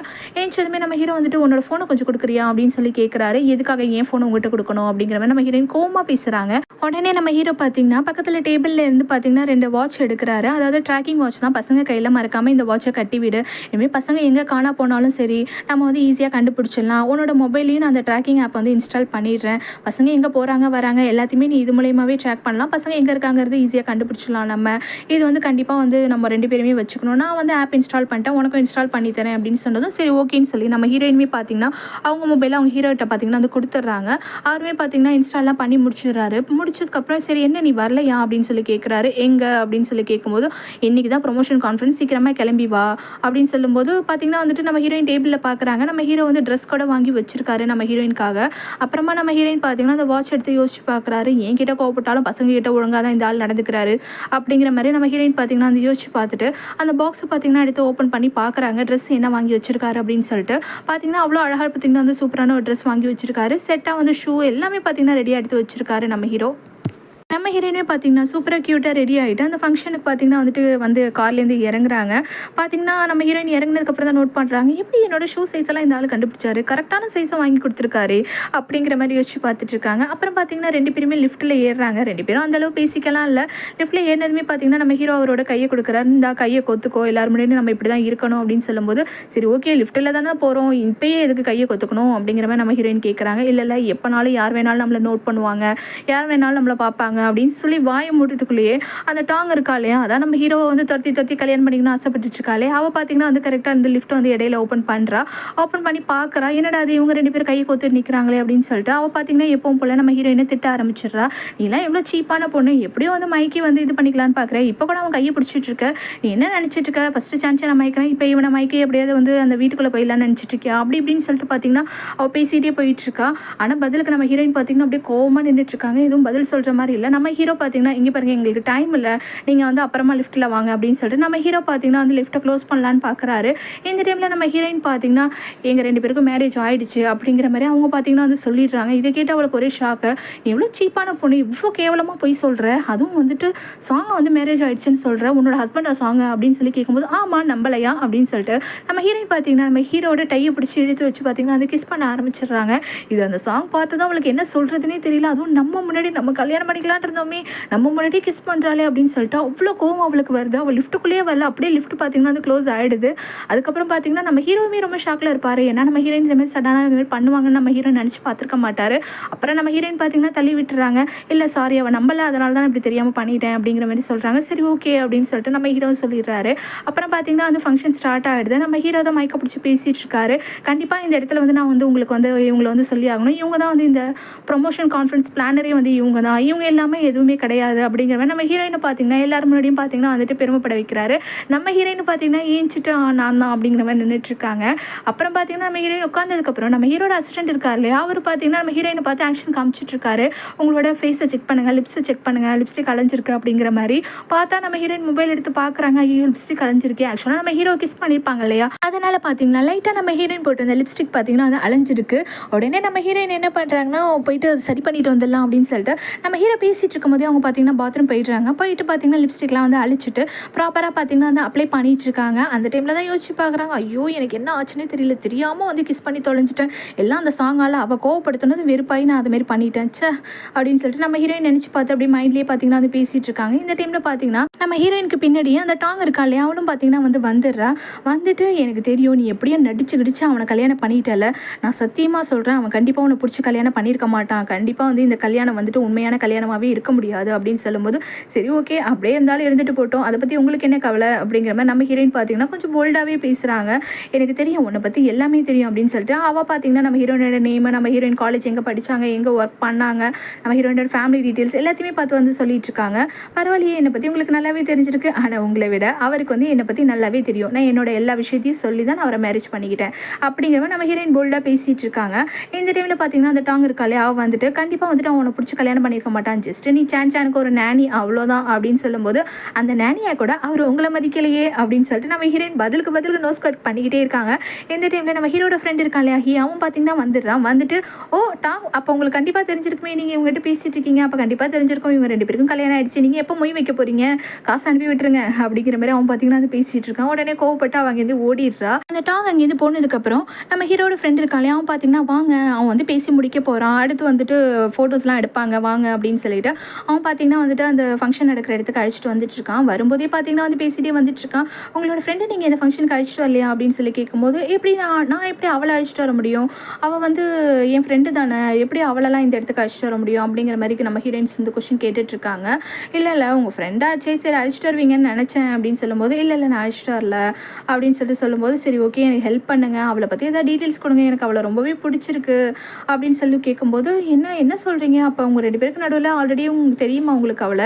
ஏஞ்சதுமே நம்ம ஹீரோ வந்துட்டு உன்னோட ஃபோனை கொஞ்சம் கொடுக்குறியா அப்படின்னு சொல்லி கேட்குறாரு. எதுக்காக ஏன் ஃபோனை உங்கள்கிட்ட கொடுக்கணும் அப்படிங்கிற மாதிரி நம்ம ஹீரோயின் கோவமாக பேசுகிறாங்க. உடனே நம்ம ஹீரோ பார்த்தீங்கன்னா பக்கத்தில் டேபிளில் இருந்து பார்த்தீங்கன்னா 2 வாட்ச் எடுக்கிறாரு. அதாவது ட்ராக்கிங் வாட்ச் தான். பசங்க கையில் மறக்காமல் இந்த வாட்சை கட்டி விடு, இனிமேல் பசங்க எங்கே காணா போனாலும் சரி நம்ம வந்து ஈஸியாக கண்டுபிடிச்சிடலாம். உன்னோட மொபைல்லையும் நான் அந்த ட்ராக்கிங் ஆப் வந்து இன்ஸ்டால் பண்ணிடுறேன். பசங்க எங்கே போகிறாங்க வராங்க எல்லாத்தையுமே நீ இது மூலயமாவே ட்ராக் பண்ணலாம். பசங்க எங்கே இருக்காங்கிறது ஈஸியாக கண்டுபிடிச்சிடலாம். நம்ம இது வந்து கண்டிப்பாக வந்து நம்ம 2 பேருமே வச்சுக்கணும். நான் வந்து ஆப் இன்ஸ்டால் பண்ணிட்டேன், உனக்கும் இன்ஸ்டால் பண்ணி தரேன் அப்படின்னு சொன்னதும் சரி ஓகேன்னு சொல்லி நம்ம ஹீரோயினுமே பார்த்தீங்கன்னா அவங்க மொபைலில் அவங்க ஹீரோகிட்ட பார்த்தீங்கன்னா வந்து கொடுத்துட்றாங்க. அவருமே பார்த்தீங்கன்னா இன்ஸ்டால்லாம் பண்ணி முடிச்சிடுறாரு. முடிச்சதுக்கப்புறம் சரி என்ன நீ வரலையா அப்படின்னு சொல்லி கேட்குறாரு. எங்கே அப்படின்னு சொல்லி கேட்கும்போது இன்றைக்கி தான் ப்ரொமோஷன் கான்ஃபரன்ஸ், சீக்கிரமாக கிளம்பி வா அப்படின்னு சொல்லும்போது பார்த்தீங்கன்னா வந்துட்டு நம்ம ஹீரோயின் டேபிளில் பார்க்குறாங்க. நம்ம ஹீரோ வந்து ட்ரெஸ் கூட வாங்கி வச்சிருக்காரு நம்ம ஹீரோயின்காக. அப்புறமா நம்ம ஹீரோயின் பார்த்தீங்கன்னா அந்த வாட்ச் எடுத்து யோசிச்சு பார்க்குறாரு. என் கிட்ட கோவப்பட்டாலும் பசங்க கிட்ட ஒழுங்காக தான் இந்த ஆள் நடந்துக்கிறாரு அப்படிங்கிற மாதிரி நம்ம ஹீரோயின் பார்த்தீங்கன்னா அந்த யோசிச்சு பார்த்துட்டு அந்த பாக்ஸை பார்த்தீங்கன்னா எடுத்து ஓப்பன் பண்ணி பார்க்குறாங்க. ட்ரெஸ் என்ன வாங்கி வச்சிருக்காரு அப்படின்னு சொல்லிட்டு பார்த்தீங்கன்னா அவ்வளோ அழகாக பார்த்தீங்கன்னா வந்து சூப்பரான ஒரு ட்ரெஸ் வாங்கி வச்சிருக்காரு. செட்டாக வந்து ஷூ எல்லாமே பார்த்தீங்கன்னா ரெடியாக எடுத்து வச்சிருக்காரு நம்ம ஹீரோ. நம்ம ஹீரோயினே பார்த்தீங்கன்னா சூப்பராக க்யூட்டாக ரெடி ஆகிட்டு அந்த ஃபங்க்ஷனுக்கு பார்த்தீங்கன்னா வந்து கார்லேருந்து இறங்குறாங்க. பார்த்தீங்கன்னா நம்ம ஹீரோயின் இறங்கினதுக்கப்புறம் தான் நோட் பண்ணுறாங்க, எப்படி என்னோட ஷூ சைஸ் எல்லாம் இந்த ஆள் கண்டுபிடிச்சாரு, கரெக்டான சைஸை வாங்கி கொடுத்துருக்காரு அப்படிங்கிற மாதிரி யோசிச்சு பார்த்துட்ருக்காங்க. அப்புறம் பார்த்தீங்கன்னா 2 பேருமே லிஃப்ட்டில் ஏறுறாங்க. 2 பேரும் அந்தளவு பேசிக்கலாம் இல்லை. லிஃப்ட்டில் ஏறினதுமே பார்த்தீங்கன்னா நம்ம ஹீரோ அவரோட கையை கொடுக்குறாரு. இந்த கையை கொத்துக்கோ, எல்லாரும் முன்னாடி நம்ம இப்படி தான் இருக்கணும் அப்படின்னு சொல்லும்போது சரி ஓகே லிஃப்ட்டில் தானே போகிறோம், இப்போயே எதுக்கு கையை கொத்துக்கணும் அப்படிங்கிற மாதிரி நம்ம ஹீரோயின் கேட்குறாங்க. இல்லை எப்போனாலும் யார் வேணாலும் நம்மளை நோட் பண்ணுவாங்க, யார் வேணாலும் நம்மளை பார்ப்பாங்க அப்படின்னு சொல்லி வாயை மூடுறதுக்குள்ளேயே அந்த டாங் இருக்கா இல்லையா, அதான் நம்ம ஹீரோவை வந்து துரத்தி கல்யாணம் பண்ணிக்கணும்னு ஆசைப்பட்டு இருக்காளே, அவள் பார்த்தீங்கன்னா வந்து கரெக்டாக இந்த லிஃப்ட் வந்து இடையில ஓப்பன் பண்ணுறா. ஓப்பன் பண்ணி பார்க்குறா, என்னடா அது இவங்க 2 பேர் கையை கோத்துட்டு நிற்கிறாங்களே அப்படின்னு சொல்லிட்டு அவள் பார்த்தீங்கன்னா எப்பவும் போல நம்ம ஹீரோயினை திட்ட ஆரம்பிச்சிடுறா. நீலாம் எவ்வளோ சீப்பான பொண்ணு, எப்படியோ வந்து மைக்கி வந்து இது பண்ணிக்கலான்னு பார்க்குறேன், இப்போ கூட அவன் கையை பிடிச்சிட்டு இருக்க, நீ என்ன நினச்சிட்டு இருக்க, ஃபஸ்ட்டு சான்ஸை நான் மைக்கிறேன், இப்போ இவனை மைக்கி எப்படியாவது வந்து அந்த வீட்டுக்குள்ளே போயிடலான்னு நினச்சிட்டு இருக்கியா அப்படி இப்படின்னு சொல்லிட்டு பார்த்தீங்கன்னா அவள் பேசிகிட்டே போயிட்டுருக்கா. ஆனால் பதிலுக்கு நம்ம ஹீரோயின் பார்த்தீங்கன்னா அப்படியே கோவமாக நின்றுட்டுருக்காங்க. எதுவும் பதில் சொல்கிற மாதிரி இல்லை. நம்ம ஹீரோ பார்த்தீங்கன்னா இங்கே பாருங்க எங்களுக்கு டைம் இல்லை, நீங்கள் வந்து அப்புறமா லிஃப்ட்டில் வாங்க அப்படின்னு சொல்லிட்டு நம்ம ஹீரோ பார்த்தீங்கன்னா வந்து லிஃப்ட்டை க்ளோஸ் பண்ணலான்னு பார்க்குறாரு. இந்த டைமில் நம்ம ஹீரோயின் பார்த்தீங்கன்னா எங்கள் 2 பேருக்கும் மேரேஜ் ஆகிடுச்சு அப்படிங்கிற மாதிரி அவங்க பார்த்தீங்கன்னா வந்து சொல்லிடுறாங்க. இதை கேட்டு அவளுக்கு ஒரே ஷாக்கு, எவ்வளோ சீப்பான பொண்ணு, இவ்வளோ கேவலமாக போய் சொல்கிற, அதுவும் வந்துட்டு சாங்கை வந்து மேரேஜ் ஆகிடுச்சுன்னு சொல்கிற, உன்னோட ஹஸ்பண்டா சாங்கு அப்படின்னு சொல்லி கேட்கும்போது ஆமாம் நம்பலையா அப்படின்னு சொல்லிட்டு நம்ம ஹீரோயின் பார்த்தீங்கன்னா நம்ம ஹீரோட டையை பிடிச்சி இழுத்து வச்சு பார்த்தீங்கன்னா வந்து கிஸ் பண்ண ஆரம்பிச்சிடுறாங்க. இது அந்த சாங் பார்த்து தான் அவளுக்கு என்ன சொல்கிறதுனே தெரியல. அதுவும் நம்ம முன்னாடி நம்ம கல்யாணம் பண்ணிக்கலான் இருந்தோமே, நம்ம முன்னாடி கிஸ் பண்ணுறாளே அப்படின்னு சொல்லிட்டு அவ்வளோ கோவம் அவளுக்கு வருது. அவள் லிஃப்ட்டுக்குள்ளேயே வரல, அப்படியே லிஃப்ட் பார்த்தீங்கன்னா வந்து க்ளோஸ் ஆகிடுது. அதுக்கப்புறம் பார்த்தீங்கன்னா நம்ம ஹீரோவுமே ரொம்ப ஷாக்கில் இருப்பார். ஏன்னா நம்ம ஹீரோயின் இந்த மாதிரி சடனாக இந்த மாதிரி பண்ணுவாங்கன்னு நம்ம ஹீரோ நினச்சி பார்த்துருக்க மாட்டார். அப்புறம் நம்ம ஹீரோயின் பார்த்தீங்கன்னா தள்ளி விட்டுறாங்க. இல்லை சாரி அவள் நம்பலை, அதனால தான் இப்படி தெரியாமல் பண்ணிட்டேன் அப்படிங்கிற மாதிரி சொல்கிறாங்க. சரி ஓகே அப்படின்னு சொல்லிட்டு நம்ம ஹீரோ சொல்லிடுறாரு. அப்புறம் பார்த்தீங்கன்னா வந்து ஃபங்க்ஷன் ஸ்டார்ட் ஆகிடுது. நம்ம ஹீரோ தான் மைக்கை பிடிச்சி பேசிகிட்டு இருக்காரு. கண்டிப்பாக இந்த இடத்துல வந்து நான் வந்து உங்களுக்கு வந்து இவங்களை வந்து சொல்லி ஆகணும், இவங்க தான் வந்து இந்த ப்ரொமோஷன் கான்ஃபரன்ஸ் பிளானரே வந்து இவங்க தான், இவங்க எல்லாமே எதுவுமே கிடையாது அப்படிங்கிற மாதிரி நம்ம ஹீரோயினை பார்த்தீங்கன்னா எல்லாரும் முன்னாடியும் பார்த்தீங்கன்னா வந்துட்டு பெருமைப்பட வைக்கிறாரு. நம்ம ஹீரோயின் பார்த்தீங்கன்னா ஏஞ்சிட்டு நான் தான் அப்படிங்கிற மாதிரி நின்றுட்டுருக்காங்க. அப்புறம் பார்த்தீங்கன்னா நம்ம ஹீரோயின் உட்காந்ததுக்கப்புறம் நம்ம ஹீரோட அசிஸ்டன்ட் இருக்கார் இல்லையா, அவர் பார்த்தீங்கன்னா நம்ம ஹீரோயினை பார்த்து ஆக்ஷன் காமிச்சிட்ருக்காரு. உங்களோட ஃபேஸை செக் பண்ணுங்கள், லிப்ஸை செக் பண்ணுங்கள், லிப்ஸ்டிக் அலைஞ்சிருக்கு அப்படிங்கிற மாதிரி பார்த்தா நம்ம ஹீரோயின் மொபைல் எடுத்து பார்க்குறாங்க. ஐயோ லிப்ஸ்டிக் அலைஞ்சிருக்கே, ஆக்சுவலாக நம்ம ஹீரோ கிஸ் பண்ணியிருப்பாங்க இல்லையா, அதனால் பார்த்தீங்கன்னா லைட்டாக நம்ம ஹீரோயின் போட்டு அந்த லிப்ஸ்டிக் பார்த்தீங்கன்னா அது அலைஞ்சிருக்கு. உடனே நம்ம ஹீரோயின் என்ன பண்ணுறாங்கன்னா போயிட்டு சரி பண்ணிட்டு வந்துடலாம் அப்படின்னு சொல்லிட்டு நம்ம ஹீரோ பேசிகிட்டு இருக்கும்போதே அவங்க பார்த்தீங்கன்னா பாத்ரூம் போயிடுறாங்க. போயிட்டு பார்த்தீங்கன்னா லிப்ஸ்டிக்லாம் வந்து அழிச்சிட்டு ப்ராப்பராக பார்த்தீங்கன்னா வந்து அப்ளை பண்ணிட்டு இருக்காங்க. அந்த டைமில் தான் யோசிச்சு பார்க்குறாங்க, ஐயோ எனக்கு என்ன ஆச்சுன்னே தெரியல, தெரியாமல் வந்து கிஸ் பண்ணி தொலைஞ்சிட்டேன், எல்லாம் அந்த சாங்கால் அவள் கோவப்படுத்தினது வெறுப்பாகி நான் அதுமாரி பண்ணிட்டேன் ச்சே அப்படின்னு சொல்லிட்டு நம்ம ஹீரோயின் நினச்சி பார்த்து அப்படியே மைண்ட்லேயே பார்த்தீங்கன்னா வந்து பேசிகிட்டு இருக்காங்க. இந்த டைமில் பார்த்தீங்கன்னா நம்ம ஹீரோயினுக்கு பின்னாடி அந்த டாங் இருக்கா இல்லையா, அவளும் பார்த்தீங்கன்னா வந்து வந்துடுறா. வந்துட்டு எனக்கு தெரியும் நீ எப்படியோ நடிச்சு கிடிச்சு அவனை கல்யாணம் பண்ணிட்டல, நான் சத்தியமாக சொல்கிறேன் அவன் கண்டிப்பாக உன்னை பிடிச்சி கல்யாணம் பண்ணியிருக்க மாட்டான், கண்டிப்பாக வந்து இந்த கல்யாணம் வந்துட்டு உண்மையான கல்யாணமாகவே இருக்க முடியாது அப்படின்னு சொல்லும்போது சரி ஓகே அப்படியே இருந்தாலும் இருந்துட்டு போட்டோம், அதை பற்றி உங்களுக்கு என்ன கவலை அப்படிங்கிற மாதிரி நம்ம ஹீரோயின் பார்த்தீங்கன்னா கொஞ்சம் போல்டாகவே பேசுகிறாங்க. எனக்கு தெரியும் உன்னை பற்றி எல்லாமே தெரியும் அப்படின்னு சொல்லிட்டு அவள் பார்த்தீங்கன்னா நம்ம ஹீரோயினோட நேம், நம்ம ஹீரோயின் காலேஜ் எங்கே படித்தாங்க, எங்கே ஒர்க் பண்ணாங்க, நம்ம ஹீரோயினோட ஃபேமிலி டீட்டெயில்ஸ் எல்லாத்தையுமே பார்த்து வந்து சொல்லிட்டு இருக்காங்க. பரவாயில்லையே என்னை பற்றி உங்களுக்கு நல்லாவே தெரிஞ்சிருக்கு, ஆனால் உங்களை விட அவருக்கு வந்து என்னை பற்றி நல்லாவே தெரியும், நான் என்னோட எல்லா விஷயத்தையும் சொல்லி தான் நான் அவரை மேரேஜ் பண்ணிக்கிட்டேன் அப்படிங்கிற மாதிரி நம்ம ஹீரோயின் போல்டாக பேசிகிட்டு இருக்காங்க. இந்த டைமில் பார்த்தீங்கன்னா அந்த டாங் இருக்காளே அவள் வந்துட்டு கண்டிப்பாக வந்துட்டு அவனை பிடிச்சி கல்யாணம் பண்ணியிருக்க மாட்டான், ஜஸ்ட் நீ சான்ஸானுக்கு ஒரு நேனி அவ்வளோதான் அப்படின்னு சொல்லும்போது அந்த நேனியா கூட அவர் உங்களை மதிக்கலையே அப்படின்னு சொல்லிட்டு நம்ம ஹீரோயின் பதிலுக்கு நோஸ் கட் பண்ணிக்கிட்டே இருக்காங்க. இந்த டைமில் நம்ம ஹீரோட ஃப்ரெண்ட் இருக்கான் இல்லையா, அவன் பார்த்தீங்கன்னா வந்துடுறான். வந்துட்டு ஓ டாங் அப்போ உங்களுக்கு கண்டிப்பாக தெரிஞ்சிருக்குமே, நீங்கள் இவங்ககிட்ட பேசிகிட்டு இருக்கீங்க, அப்போ கண்டிப்பாக தெரிஞ்சிருக்கும் இவங்க 2 பேருக்கும் கல்யாணம் ஆகிடுச்சு, நீங்கள் எப்போ மொய் வைக்க போகிறீங்க, காசு அனுப்பி விட்டுருங்க அப்படிங்கிற மாதிரி அவன் பார்த்தீங்கன்னா வந்து பேசிகிட்டு இருக்கான். உடனே கோவப்பட்டு அவன் அங்கேருந்து ஓடிடுறா. அந்த டாங் அங்கேருந்து போனதுக்கப்புறம் நம்ம ஹீரோட ஃப்ரெண்ட் இருக்காளே அவன் பார்த்தீங்கன்னா வாங்க அவன் வந்து பேசி முடிக்க போகிறான், அடுத்து வந்துட்டு ஃபோட்டோஸ்லாம் எடுப்பாங்க வாங்க அப்படின்னு சொல்லிட்டு அவன் பார்த்தீங்கன்னா வந்துட்டு அந்த ஃபங்க்ஷன் நடக்கிற இடத்துக்கு அழைச்சிட்டு வந்துட்டு இருக்கான். வரும்போதே பார்த்தீங்கன்னா வந்து பேசிகிட்டே வந்துட்டு இருக்கான். உங்களோட ஃப்ரெண்டு நீங்கள் இந்த ஃபங்க்ஷனுக்கு அழைச்சிட்டு வரலையா அப்படின்னு சொல்லி கேட்கும்போது எப்படி நான் எப்படி அவளை அழைச்சிட்டு வர முடியும், அவள் வந்து என் ஃப்ரெண்டு தானே, எப்படி அவளெல்லாம் இந்த இடத்துக்கு அழைச்சிட்டு வர முடியும் அப்படிங்கிற மாதிரி நம்ம ஹீரோயின்ஸ் இந்த கொஸ்டின் கேட்டுட்ருக்காங்க. இல்லை உங்கள் ஃப்ரெண்டாச்சே சரி அழைச்சிட்டு வருவீங்கன்னு நினச்சேன் அப்படின்னு சொல்லும்போது இல்லை நான் அழைச்சிட்டு வரல அப்படின்னு சொல்லும்போது சரி ஓகே எனக்கு ஹெல்ப் பண்ணுங்கள், அவளை பற்றி ஏதாவது டீட்டெயில்ஸ் கொடுங்க, எனக்கு அவளை ரொம்பவே பிடிச்சிருக்கு அப்படின்னு சொல்லி கேட்கும்போது என்ன சொல்கிறீங்க, அப்போ அவங்க 2 பேருக்கு நடுவில் ஆல்ரெடி உங்களுக்கு தெரியுமா உங்களுக்கு அவள்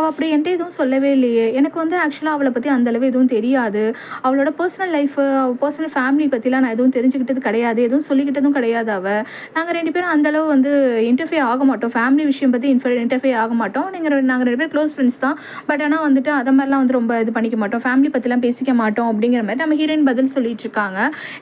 அப்படி என்கிட்ட எதுவும் சொல்லவே இல்லையே, எனக்கு வந்து ஆக்சுவலாக அவளை பற்றி அந்தளவு எதுவும் தெரியாது, அவளோட பர்சனல் லைஃபு பர்சனல் ஃபேமிலி பற்றிலாம் நான் எதுவும் தெரிஞ்சுக்கிட்டது கிடையாது, எதுவும் சொல்லிக்கிட்டதும் கிடையாது, நாங்கள் 2 பேரும் அந்தளவு வந்து இன்டர்ஃபியர் ஆக மாட்டோம், ஃபேமிலி விஷயம் பற்றி இன்டர்ஃபியர் ஆக மாட்டோம், நாங்கள் 2 பேர் க்ளோஸ் ஃப்ரெண்ட்ஸ் தான், பட் ஆனால் வந்துட்டு அதை மாதிரிலாம் வந்து ரொம்ப இது பண்ணிக்க மாட்டோம், ஃபேமிலி பற்றிலாம் பேசிக்க மாட்டோம் அப்படிங்கிற மாதிரி நம்ம ஹீரோயின் பதில் சொல்லிட்டு இருக்காங்க.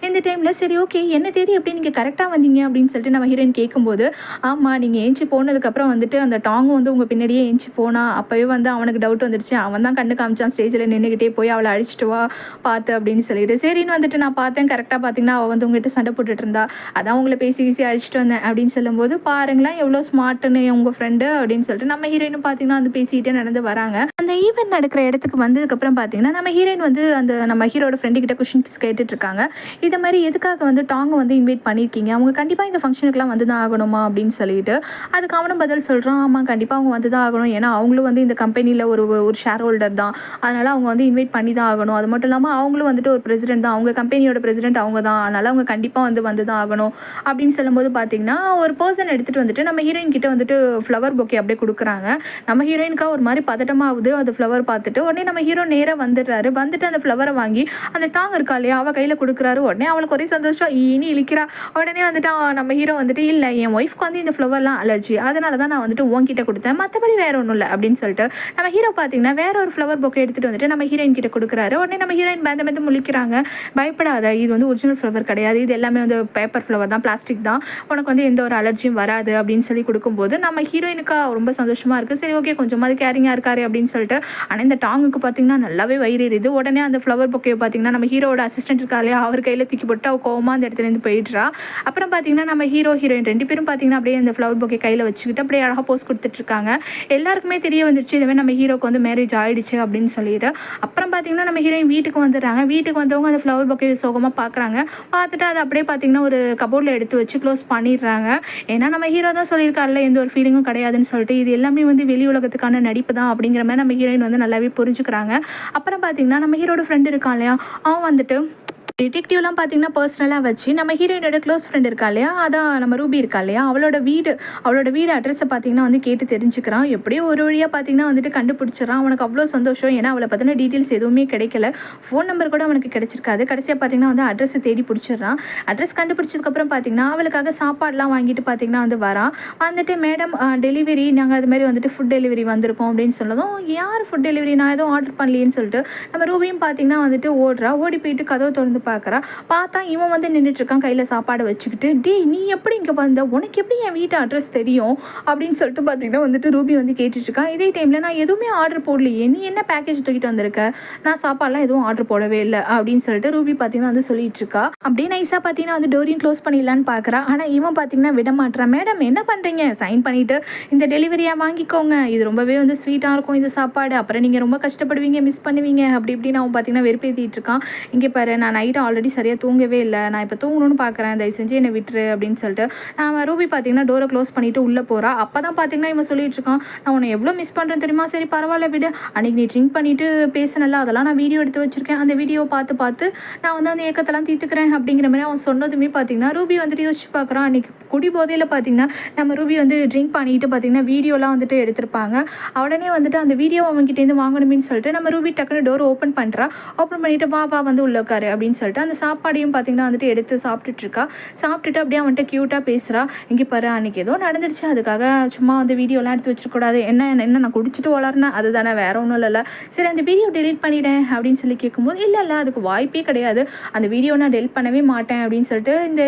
இந்த டைமில் சரி ஓகே என்ன தேடி எப்படி நீங்கள் கரெக்டாக வந்தீங்க அப்படின்னு சொல்லிட்டு நம்ம ஹீரோயின் கேட்கும்போது ஆமாம் நீங்கள் ஏஞ்சி போனதுக்கப்புறம் வந்துட்டு அந்த டாங்கும் வந்து உங்கள் பின்னாடியே ஏஞ்சி போனால் அப்போவே வந்து அவனுக்கு டவுட் வந்துடுச்சு, அவன் தான் கண்ணு காமிச்சான் ஸ்டேஜில் நின்றுக்கிட்டே போய் அவளை அழிச்சிட்டு வா பார்த்து அப்படின்னு சொல்லிட்டு சரின்னு வந்துட்டு நான் பார்த்தேன், கரெக்டாக பார்த்தீங்கன்னா அவள் வந்து உங்கள்கிட்ட சண்டை போட்டுட்டு இருந்தா, அதான் உங்களை பேசி அழிச்சிட்டு வந்தேன் அப்படின்னு சொல்லும்போது பாருங்களேன் எவ்வளோ ஸ்மார்ட்டுன்னு உங்கள் ஃப்ரெண்டு அப்படின்னு சொல்லிட்டு நம்ம ஹீரோயினும் பார்த்தீங்கன்னா வந்து பேசிக்கிட்டே நடந்து வராங்க. அந்த ஈவெண்ட் நடக்கிற இடத்துக்கு வந்ததுக்கப்புறம் பார்த்தீங்கன்னா நம்ம ஹீரோயின் வந்து அந்த நம்ம ஹீரோட ஃப்ரெண்டுக்கிட்ட கொஷின்ஸ் கேட்டுட்ருக்காங்க. இது மாதிரி எதுக்காக வந்து டாங்கை வந்து இன்வைட் பண்ணியிருக்கீங்க, அவங்க கண்டிப்பாக இந்த ஃபங்க்ஷனுக்குலாம் வந்து தான் ஆகணுமா அப்படின்னு சொல்லிட்டு அதுக்கு அவனும் பதில் சொல்கிறான், ஆமாம் கண்டிப்பாக அவங்க வந்து தான் ஆகணும், ஏன்னா அவங்களும் வந்து இந்த கம்பெனியில் ஒரு ஷேர் ஹோல்டர் தான், அதனால் அவங்க வந்து இன்வைட் பண்ணி தான் ஆகணும், அது மட்டும் இல்லாமல் அவங்களும் வந்துட்டு ஒரு பிரசிடென்ட் தான், அவங்க கம்பெனியோட பிரசிடென்ட் அவங்க தான், அதனால் அவங்க கண்டிப்பாக வந்து தான் ஆகணும் அப்படின்னு சொல்லும்போது பார்த்தீங்கன்னா ஒரு பர்சன் எடுத்துகிட்டு வந்துட்டு நம்ம ஹீரோயின் கிட்ட வந்துட்டு ஃப்ளவர் பொக்கே அப்படியே கொடுக்குறாங்க. நம்ம ஹீரோயினுக்காக ஒரு மாதிரி பதட்டமாகுது அந்த ஃப்ளவர் பார்த்துட்டு, உடனே நம்ம ஹீரோ நேராக வந்துடுறாரு. வந்துட்டு அந்த ஃப்ளவரை வாங்கி அந்த டாங் இருக்கா இல்லையா அவள் கையில் கொடுக்குறாரு. உடனே அவளுக்கு ஒரே சந்தோஷம், இனி இழிக்கிறா. உடனே வந்துட்டு நம்ம ஹீரோ வந்துட்டு இல்லை என் ஒய்ஃப்க்கு வந்து இந்த ஃப்ளவர்லாம் அலர்ஜி, அதனால தான் நான் வந்துட்டு உன்கிட்ட கொடுத்தேன், மற்றபடி வேறு ஒன்றும் இல்லை அப்படின்னு சொல்லிட்டு நம்ம ஹீரோ பார்த்தீங்கன்னா வேற ஒரு ஃப்ளவர் பொக்கே எடுத்துகிட்டு வந்துட்டு நம்ம ஹீரோயின் கிட்ட கொடுக்குறாரு. உடனே நம்ம ஹீரோயின் பேந்த முழிக்கிறாங்க. பயப்படாத, இது வந்து ஒரிஜினல் ஃப்ளவர் கிடையாது, இது எல்லாமே வந்து பேப்பர் ஃப்ளவர் தான், பிளாஸ்டிக் தான், உனக்கு வந்து எந்த ஒரு அலர்ஜியும் வராது அப்படின்னு சொல்லி கொடுக்கும்போது நம்ம ஹீரோயினுக்கு ரொம்ப சந்தோஷமாக இருக்குது. சரி ஓகே கொஞ்சமாவது கேரிங்காக இருக்காரு அப்படின்னு சொல்லிட்டு. ஆனால் இந்த டாங்குக்கு பார்த்தீங்கன்னா நல்லாவே வயிறு எரியுது. உடனே அந்த ஃப்ளவர் பொக்கே பார்த்தீங்கன்னா நம்ம ஹீரோட அசிஸ்டன்ட் இருக்காரு அவர் கையில் தூக்கி போட்டு அவள் கோவமாக அந்த இடத்துலேருந்து போயிடுறா. அப்புறம் பார்த்தீங்கன்னா நம்ம ஹீரோயின் 2 பேரும் பார்த்தீங்கன்னா அப்படியே அந்த ஃப்ளவர் பொக்கே கையில் வச்சுக்கிட்டு அப்படியே அழகாக போஸ் கொடுத்துட்ருக்காங்க. எல்லாருக்குமே தெரிய வந்துருச்சு இதுவே நம்ம ஹீரோக்கு வந்து மேரேஜ் ஆகிடுச்சு அப்படின்னு சொல்லிட்டு. அப்புறம் பார்த்தீங்கன்னா நம்ம ஹீரோயின் வீட்டுக்கு வந்துடுறாங்க. வீட்டுக்கு வந்தவங்க அந்த ஃப்ளவர் பொக்கே சோகமாக பார்க்குறாங்க. பார்த்துட்டு அதை அப்படியே பார்த்தீங்கன்னா ஒரு கபோர்டில் எடுத்து வச்சு க்ளோஸ் பண்ணிடுறாங்க. ஏன்னா நம்ம ஹீரோ தான் சொல்லியிருக்காருல எந்த ஒரு ஃபீலிங்கும் கிடையாதுன்னு சொல்லிட்டு, இது எல்லாமே வந்து வெளி உலகத்துக்கான நடிப்பு தான் அப்படிங்கிற மாதிரி நம்ம ஹீரோயின் வந்து நல்லாவே புரிஞ்சுக்கிறாங்க. அப்புறம் பார்த்தீங்கன்னா நம்ம ஹீரோட ஃப்ரெண்டு இருக்கான் இல்லையா அவன் வந்துட்டு டிடெக்டிவ்லாம் பார்த்தீங்கன்னா பர்சனலாக வச்சு நம்ம ஹீரோயினோட க்ளோஸ் ஃப்ரெண்ட் இருக்கா இல்லையா அதான் நம்ம ரூபி இருக்கா இல்லையா அவளோட வீடு அட்ரஸை பார்த்தீங்கன்னா வந்து கேட்டு தெரிஞ்சுக்கிறான். எப்படியோ ஒரு வழியாக பார்த்தீங்கன்னா வந்துட்டு கண்டுபிடிச்சிடறான். அவனுக்கு அவ்வளோ சந்தோஷம். ஏன்னா அவளை பற்றின டீட்டெயில்ஸ் எதுவுமே கிடைக்கல, ஃபோன் நம்பர் கூட அவனுக்கு கிடைச்சிருக்காது. கடைசியாக பார்த்தீங்கன்னா வந்து அட்ரஸை தேடி பிடிச்சிடுறான். அட்ரஸ் கண்டுபிடிச்சதுக்கப்புறம் பார்த்தீங்கன்னா அவளுக்காக சாப்பாடுலாம் வாங்கிட்டு பார்த்தீங்கன்னா வந்து வரான். வந்துட்டு மேடம் டெலிவரி நாங்கள் அது மாதிரி வந்துட்டு ஃபுட் டெலிவரி வந்திருக்கோம் அப்படின்னு சொல்லதும் யார் ஃபுட் டெலிவரி நான் எதுவும் ஆர்டர் பண்ணலேன்னு சொல்லிட்டு நம்ம ரூபியும் பார்த்தீங்கன்னா வந்துட்டு ஓடி போயிட்டு கதவை திறந்து பார்க்குறா. பார்த்தா இவன் வந்து நின்றுட்டுருக்கான் கையில் சாப்பாடு வச்சுக்கிட்டு. டேய் நீ எப்படி இங்கே வந்த, உனக்கு எப்படி என் வீட்டு அட்ரஸ் தெரியும் அப்படின்னு சொல்லிட்டு பார்த்தீங்கன்னா வந்துட்டு ரூபி வந்து கேட்டுட்ருக்கான். இதே டைமில் நான் எதுவுமே ஆர்டர் போடலையே, நீ என்ன பேக்கேஜ் தூக்கிட்டு வந்திருக்க, நான் சாப்பாடுலாம் எதுவும் ஆர்டர் போடவே இல்லை அப்படின்னு சொல்லிட்டு ரூபி பார்த்தீங்கன்னா வந்து சொல்லிட்டு இருக்கா. அப்படியே நைஸாக பார்த்தீங்கன்னா வந்து டோரையும் க்ளோஸ் பண்ணிடலான்னு பார்க்குறா. ஆனால் இவன் பார்த்தீங்கன்னா விட மாட்டான். மேடம் என்ன பண்ணுறீங்க, சைன் பண்ணிவிட்டு இந்த டெலிவரியாக வாங்கிக்கோங்க, இது ரொம்பவே வந்து ஸ்வீட்டாக இருக்கும் இந்த சாப்பாடு, அப்புறம் நீங்கள் ரொம்ப கஷ்டப்படுவீங்க, மிஸ் பண்ணுவீங்க அப்படி இப்படின்னு அவன் பார்த்தீங்கன்னா வெறுப்பேற்றிட்டு இருக்கான். இங்கே பாரு, நான் நைட்டு ஆல்ரெடி சரியாக தூங்கவே இல்லை, நான் இப்போ தூங்கணும்னு பார்க்குறேன், தயவு செஞ்சு என்னை விட்டுரு அப்படின்னு சொல்லிட்டு நான் ரூபி பார்த்தீங்கன்னா டோரை க்ளோஸ் பண்ணிவிட்டு உள்ளே போகிறா. அப்போ தான் பார்த்தீங்கன்னா இவன் சொல்லிட்டு இருக்கான், நான் உன்னை எவ்வளோ மிஸ் பண்ணுறேன் தெரியுமா, சரி பரவாயில்ல விடு, அன்றைக்கி நீ ட்ரிங்க் பண்ணிவிட்டு பேசினல அதெல்லாம் நான் வீடியோ எடுத்து வச்சுருக்கேன், அந்த வீடியோவை பார்த்து நான் வந்து அந்த ஏக்கத்தெல்லாம் தீர்த்துக்கிறேன் அப்படிங்கிற மாதிரி அவன் சொன்னதுமே பார்த்தீங்கன்னா ரூபி வந்துட்டு யோசிச்சு பார்க்குறான். அன்றைக்கி குடி போதையில் பார்த்தீங்கன்னா நம்ம ரூபி வந்து ட்ரிங்க் பண்ணிட்டு பார்த்தீங்கன்னா வீடியோலாம் வந்துட்டு எடுத்திருப்பாங்க. உடனே வந்துட்டு அந்த வீடியோ அவங்ககிட்டேருந்து வாங்கணும்னு சொல்லிட்டு நம்ம ரூபி டக்குன்னு டோர் ஓப்பன் பண்ணுறா. ஓப்பன் பண்ணிவிட்டு வா வந்து உள்ள உட்காரு அப்படின்னு சொல்லிட்டு அந்த சாப்பாடையும் பார்த்தீங்கன்னா வந்துட்டு எடுத்து சாப்பிட்டுட்ருக்கா. சாப்பிட்டுட்டு அப்படியே அவன்கிட்ட க்யூட்டாக பேசுகிறா. இங்கே பாரு, அன்றைக்கி ஏதோ நடந்துருச்சு, அதுக்காக சும்மா வந்து வீடியோலாம் எடுத்து வச்சிருக்கூடாது, என்ன நான் குடிச்சிட்டு வளர்னேன் அதுதானே, வேற ஒன்றும் இல்லைல்ல, சரி அந்த வீடியோ டெலிட் பண்ணிட்டேன் அப்படின்னு சொல்லி கேட்கும்போது இல்லை அதுக்கு வாய்ப்பே கிடையாது, அந்த வீடியோ நான் டெலிட் பண்ணவே மாட்டேன் அப்படின்னு சொல்லிட்டு இந்த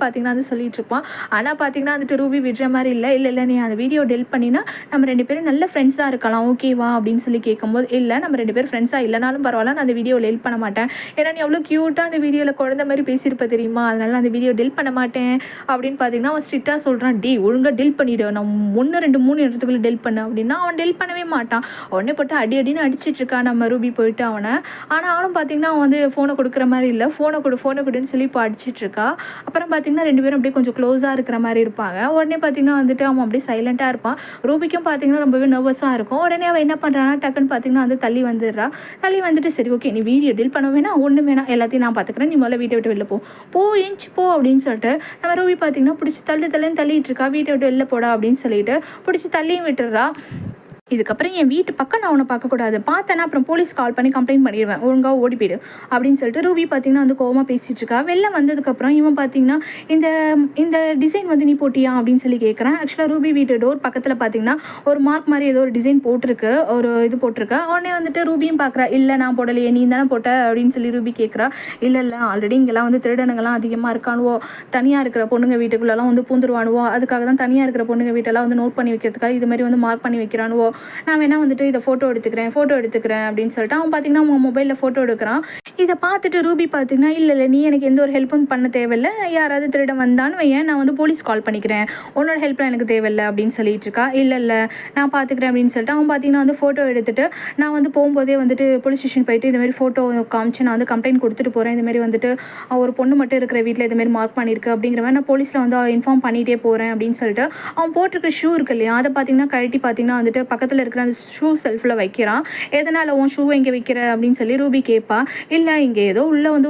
பார்த்தீங்கன்னா வந்து சொல்லிட்டு இருப்பான். ஆனால் பார்த்தீங்கன்னா வந்துட்டு ரூபி விடுற மாதிரி இல்லை நீ அந்த வீடியோ டெலிட் பண்ணினா நம்ம 2 பேரும் நல்ல ஃப்ரெண்ட்ஸாக இருக்கலாம் ஓகேவா அப்படின்னு சொல்லி கேட்கும்போது இல்லை நம்ம 2 பேரும் ஃப்ரெண்ட்ஸாக இல்லைனாலும் பரவாயில்ல, நான் அந்த வீடியோ டெலிட் பண்ண மாட்டேன், ஏன்னா நீ அவ்வளோ க்யூட்டாக அந்த வீடியோவில் குழந்த மாதிரி பேசியிருப்ப தெரியுமா, அதனால அந்த வீடியோ டெலிட் பண்ண மாட்டேன் அப்படின்னு பார்த்தீங்கன்னா அவன் ஸ்ட்ரிக்டாக சொல்கிறான். ஒழுங்காக டெலிட் பண்ணிவிடு, நான் 1 2 3 இடத்துக்குள்ள டெலிட் பண்ண அப்படின்னா அவன் டெலிட் பண்ணவே மாட்டான். உடனே போட்டு அடின்னு அடிச்சிட்ருக்கான் நம்ம ரூபி போயிட்டு அவனை. ஆனால் அவனும் பார்த்தீங்கன்னா அவன் வந்து ஃபோனை கொடுக்குற மாதிரி இல்லை, ஃபோனை கொடுன்னு சொல்லி இப்போ அடிச்சிட்ருக்கா. அப்புறம் பார்த்தீங்கன்னா 2 பேரும் அப்படியே கொஞ்சம் க்ளோஸாக இருக்கிற மாதிரி இருப்பாங்க. உடனே பார்த்தீங்கன்னா வந்துட்டு அவன் அப்படியே சைலண்ட்டாக இருப்பான். ரூபிக்கும் பார்த்தீங்கன்னா ரொம்பவே நர்வஸாக இருக்கும். உடனே அவன் என்ன பண்ணுறான்னா டக்குன்னு பார்த்தீங்கன்னா வந்து தள்ளி வந்துட்டு சரி ஓகே நீ வீடியோ டெலிட் பண்ண வேணாம், ஒன்றும் வேணாம், எல்லாத்தையும் நான் பார்த்துக்கிறேன், நீ முதல்ல வீட்டை விட்டு வெளில போ ஏஞ்சி போ அப்படின்னு சொல்லிட்டு நம்ம ரூபி பார்த்தீங்கன்னா பிடிச்சி தள்ளிட்டு இருக்கா. வீட்டை விட்டு வெளில போடா அப்படின்னு சொல்லிட்டு பிடிச்சி தள்ளியும் விட்டுறா. இதுக்கப்புறம் என் வீட்டு பக்கம் நான் உன்னை பார்க்கக்கூடாது, பார்த்தேன்னா அப்புறம் போலீஸ் கால் பண்ணி கம்ப்ளைண்ட் பண்ணிடுவேன், ஒழுங்காக ஓடி போயிடு அப்படின்னு சொல்லிட்டு ரூபி பார்த்தீங்கன்னா வந்து கோவமாக பேசிகிட்டு இருக்கா. வெளில வந்ததுக்கப்புறம் இவன் பார்த்தீங்கன்னா இந்த டிசைன் வந்து நீ போட்டியா அப்படின்னு சொல்லி கேட்குறேன். ஆக்சுவலாக ரூபி வீட்டு டோர் பக்கத்தில் பார்த்தீங்கன்னா ஒரு மார்க் மாதிரி ஏதோ ஒரு டிசைன் போட்டிருக்கு, ஒரு இது போட்டிருக்கு. உடனே வந்துட்டு ரூபியும் பார்க்குறா, இல்லை நான் போடலையே, நீ தானே போட்ட அப்படின்னு சொல்லி ரூபி கேட்குறா. இல்லை ஆல்ரெடி இங்கெல்லாம் வந்து திருடனுங்கெல்லாம் அதிகமாக இருக்கானுவோ, தனியாக இருக்கிற பொண்ணுங்க வீட்டுக்குள்ளெல்லாம் வந்து பூந்துருவானுவோ, அதுக்காக தான் தனியாக இருக்கிற பொண்ணுங்க வீட்டெல்லாம் வந்து நோட் பண்ணி வைக்கிறதுக்காக இது மாதிரி வந்து மார்க் பண்ணி வைக்கிறானுவோ, நான் வேணா வந்துட்டு இதை ஃபோட்டோ எடுத்துக்கிறேன் அப்படின்னு சொல்லிட்டு அவன் பார்த்தீங்கன்னா அவன் மொபைலில் ஃபோட்டோ எடுக்கிறான். இதை பார்த்துட்டு ரூபி பார்த்தீங்கன்னா இல்லை நீ எனக்கு எந்த ஒரு ஹெல்ப்பும் பண்ண தேவையில்லை, யாராவது திருட வந்தான்னு வையன் நான் வந்து போலீஸ் கால் பண்ணிக்கிறேன், உன்னோட ஹெல்ப்லாம் எனக்கு தேவையில்லை அப்படின்னு சொல்லிட்டு இருக்கா. இல்லை நான் பார்த்துக்கிறேன் அப்படின்னு சொல்லிட்டு அவன் பார்த்தீங்கன்னா வந்து ஃபோட்டோ எடுத்துட்டு நான் வந்து போகும்போதே வந்துட்டு போலீஸ் ஸ்டேஷன் போயிட்டு இதுமாரி ஃபோட்டோ காமிச்சு நான் வந்து கம்ப்ளைண்ட் கொடுத்துட்டு போகிறேன், இதுமாரி வந்துட்டு ஒரு பொண்ணு மட்டும் இருக்கிற வீட்டில் இதுமாரி மார்க் பண்ணியிருக்கு அப்படிங்கிற மாதிரி நான் போலீஸில் வந்து இன்ஃபார்ம் பண்ணிகிட்டே போகிறேன் அப்படின்னு சொல்லிட்டு அவன் போட்டிருக்க ஷூ இருக்கு இல்லையா, அதை பார்த்தீங்கன்னா கழட்டி பார்த்தீங்கன்னா வந்துட்டு பக்கத்தில் இருக்கிற அந்த ஷூ செல்ஃபில் வைக்கிறான். எதனால் உன் ஷூவை இங்கே வைக்கிற அப்படின்னு சொல்லி ரூபி கேட்பா. இல்லை இங்கே ஏதோ உள்ளே வந்து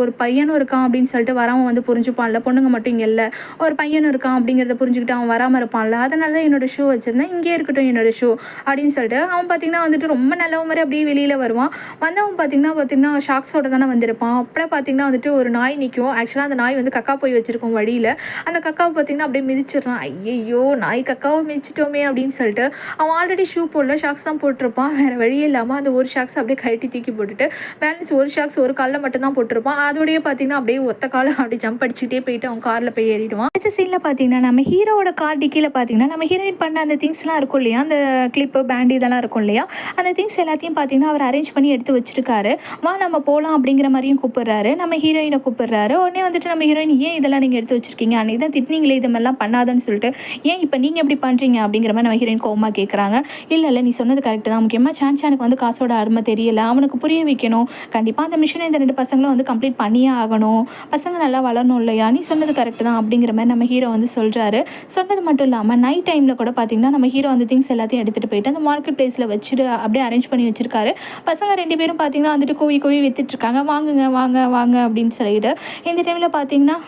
ஒரு பையனும் இருக்கான் அப்படின்னு சொல்லிட்டு வரவன் வந்து புரிஞ்சுப்பான்ல, பொண்ணுங்க மட்டும் இங்கே இல்லை ஒரு பையனும் இருக்கான் அப்படிங்கிறத புரிஞ்சுக்கிட்டு அவன் வராமல் இருப்பான்ல, அதனால தான் என்னோட ஷூ வச்சுருந்தேன், இங்கே இருக்கட்டும் என்னோட ஷூ அப்படின்னு சொல்லிட்டு அவன் பார்த்தீங்கன்னா வந்துட்டு ரொம்ப நல்ல மாதிரி அப்படியே வெளியில் வருவான். வந்தவன் பார்த்தீங்கன்னா ஷாக்ஸோட தானே வந்திருப்பான். அப்புறம் பார்த்தீங்கன்னா வந்துட்டு ஒரு நாய் நிற்கும். ஆக்சுவலாக அந்த நாய் வந்து கக்கா போய் வச்சிருக்கோம் வழியில், அந்த கக்காவை பார்த்தீங்கன்னா அப்படியே மிதிச்சிடறான். ஐயையோ நாய் கக்காவை மிதிச்சிட்டோமே அப்படின்னு சொல்லிட்டு அவன் ஆல்ரெடி ஷூ போடல, ஷாக்ஸ் தான் போட்டிருப்பான். வேறு வழியே இல்லாமல் அந்த ஒரு ஷாக்ஸ் அப்படியே கழட்டி தூக்கி போட்டுட்டு பேலன்ஸ் ஒரு ஷாக்ஸ் ஒரு காலில் மட்டும்தான் போட்டிருப்பான். அதோடய பார்த்தீங்கன்னா அப்படியே ஒத்த காலை அப்படி ஜம்ப் அடிச்சுட்டே போயிட்டு அவன் காரில் போய் ஏறிடுவான். அடுத்த சீனில் பார்த்தீங்கன்னா நம்ம ஹீரோட கார் டிக்கியில் பார்த்தீங்கன்னா நம்ம ஹீரோயின் பண்ண அந்த திங்ஸ்லாம் இருக்கும் இல்லையா, அந்த கிளிப்பு பேண்ட் இதெல்லாம் இருக்கும் இல்லையா, அந்த திங்ஸ் எல்லாத்தையும் பார்த்தீங்கன்னா அவர் அரேஞ்ச் பண்ணி எடுத்து வச்சிருக்காரு. வா நம்ம போகலாம் அப்படிங்கிற மாதிரியும் கூப்பிடுறாரு. நம்ம ஹீரோயினை கூப்பிடுறாரு. உடனே வந்துட்டு நம்ம ஹீரோயின் ஏன் இதெல்லாம் நீங்கள் எடுத்து வச்சிருக்கீங்க, அன்றைக்கி தான் திட்டினீங்களே இது மாதிரிலாம் பண்ணாதன்னு சொல்லிட்டு ஏன் இப்போ நீங்கள் எப்படி பண்ணுறீங்க அப்படிங்கிற மாதிரி நம்ம ஹீரோயின் கோவமாக கேட்குறாங்க. இல்லை நீ சொன்னது கரெக்டு தான், முக்கியமாக சானுக்கு வந்து காசோட அருமை தெரியல, அவனுக்கு புரிய வைக்கணும், கண்டிப்பாக அந்த மிஷனை இந்த 2 பசங்களும் வந்து கம்ப்ளீட் பண்ணியே ஆகணும், பசங்க நல்லா வளரணும் இல்லையா, நீ சொன்னது கரெக்டு தான் அப்படிங்கிற மாதிரி நம்ம ஹீரோ வந்து சொல்கிறாரு. சொன்னது மட்டும் இல்லாமல் நைட் டைமில் கூட பார்த்தீங்கன்னா நம்ம ஹீரோ வந்து திங்ஸ் எல்லாத்தையும் எடுத்துகிட்டு போயிட்டு அந்த மார்க்கெட் பிளேஸில் வச்சுட்டு அப்படியே அரேஞ்ச் பண்ணி வச்சிருக்காரு. பசங்க 2 பேரும் பார்த்தீங்கன்னா வந்துட்டு கோவி வித்துட்ருக்காங்க, வாங்குங்க வாங்க வாங்க அப்படின்னு சொல்லிட்டு இந்த டைமில் பார்த்தீங்கன்னா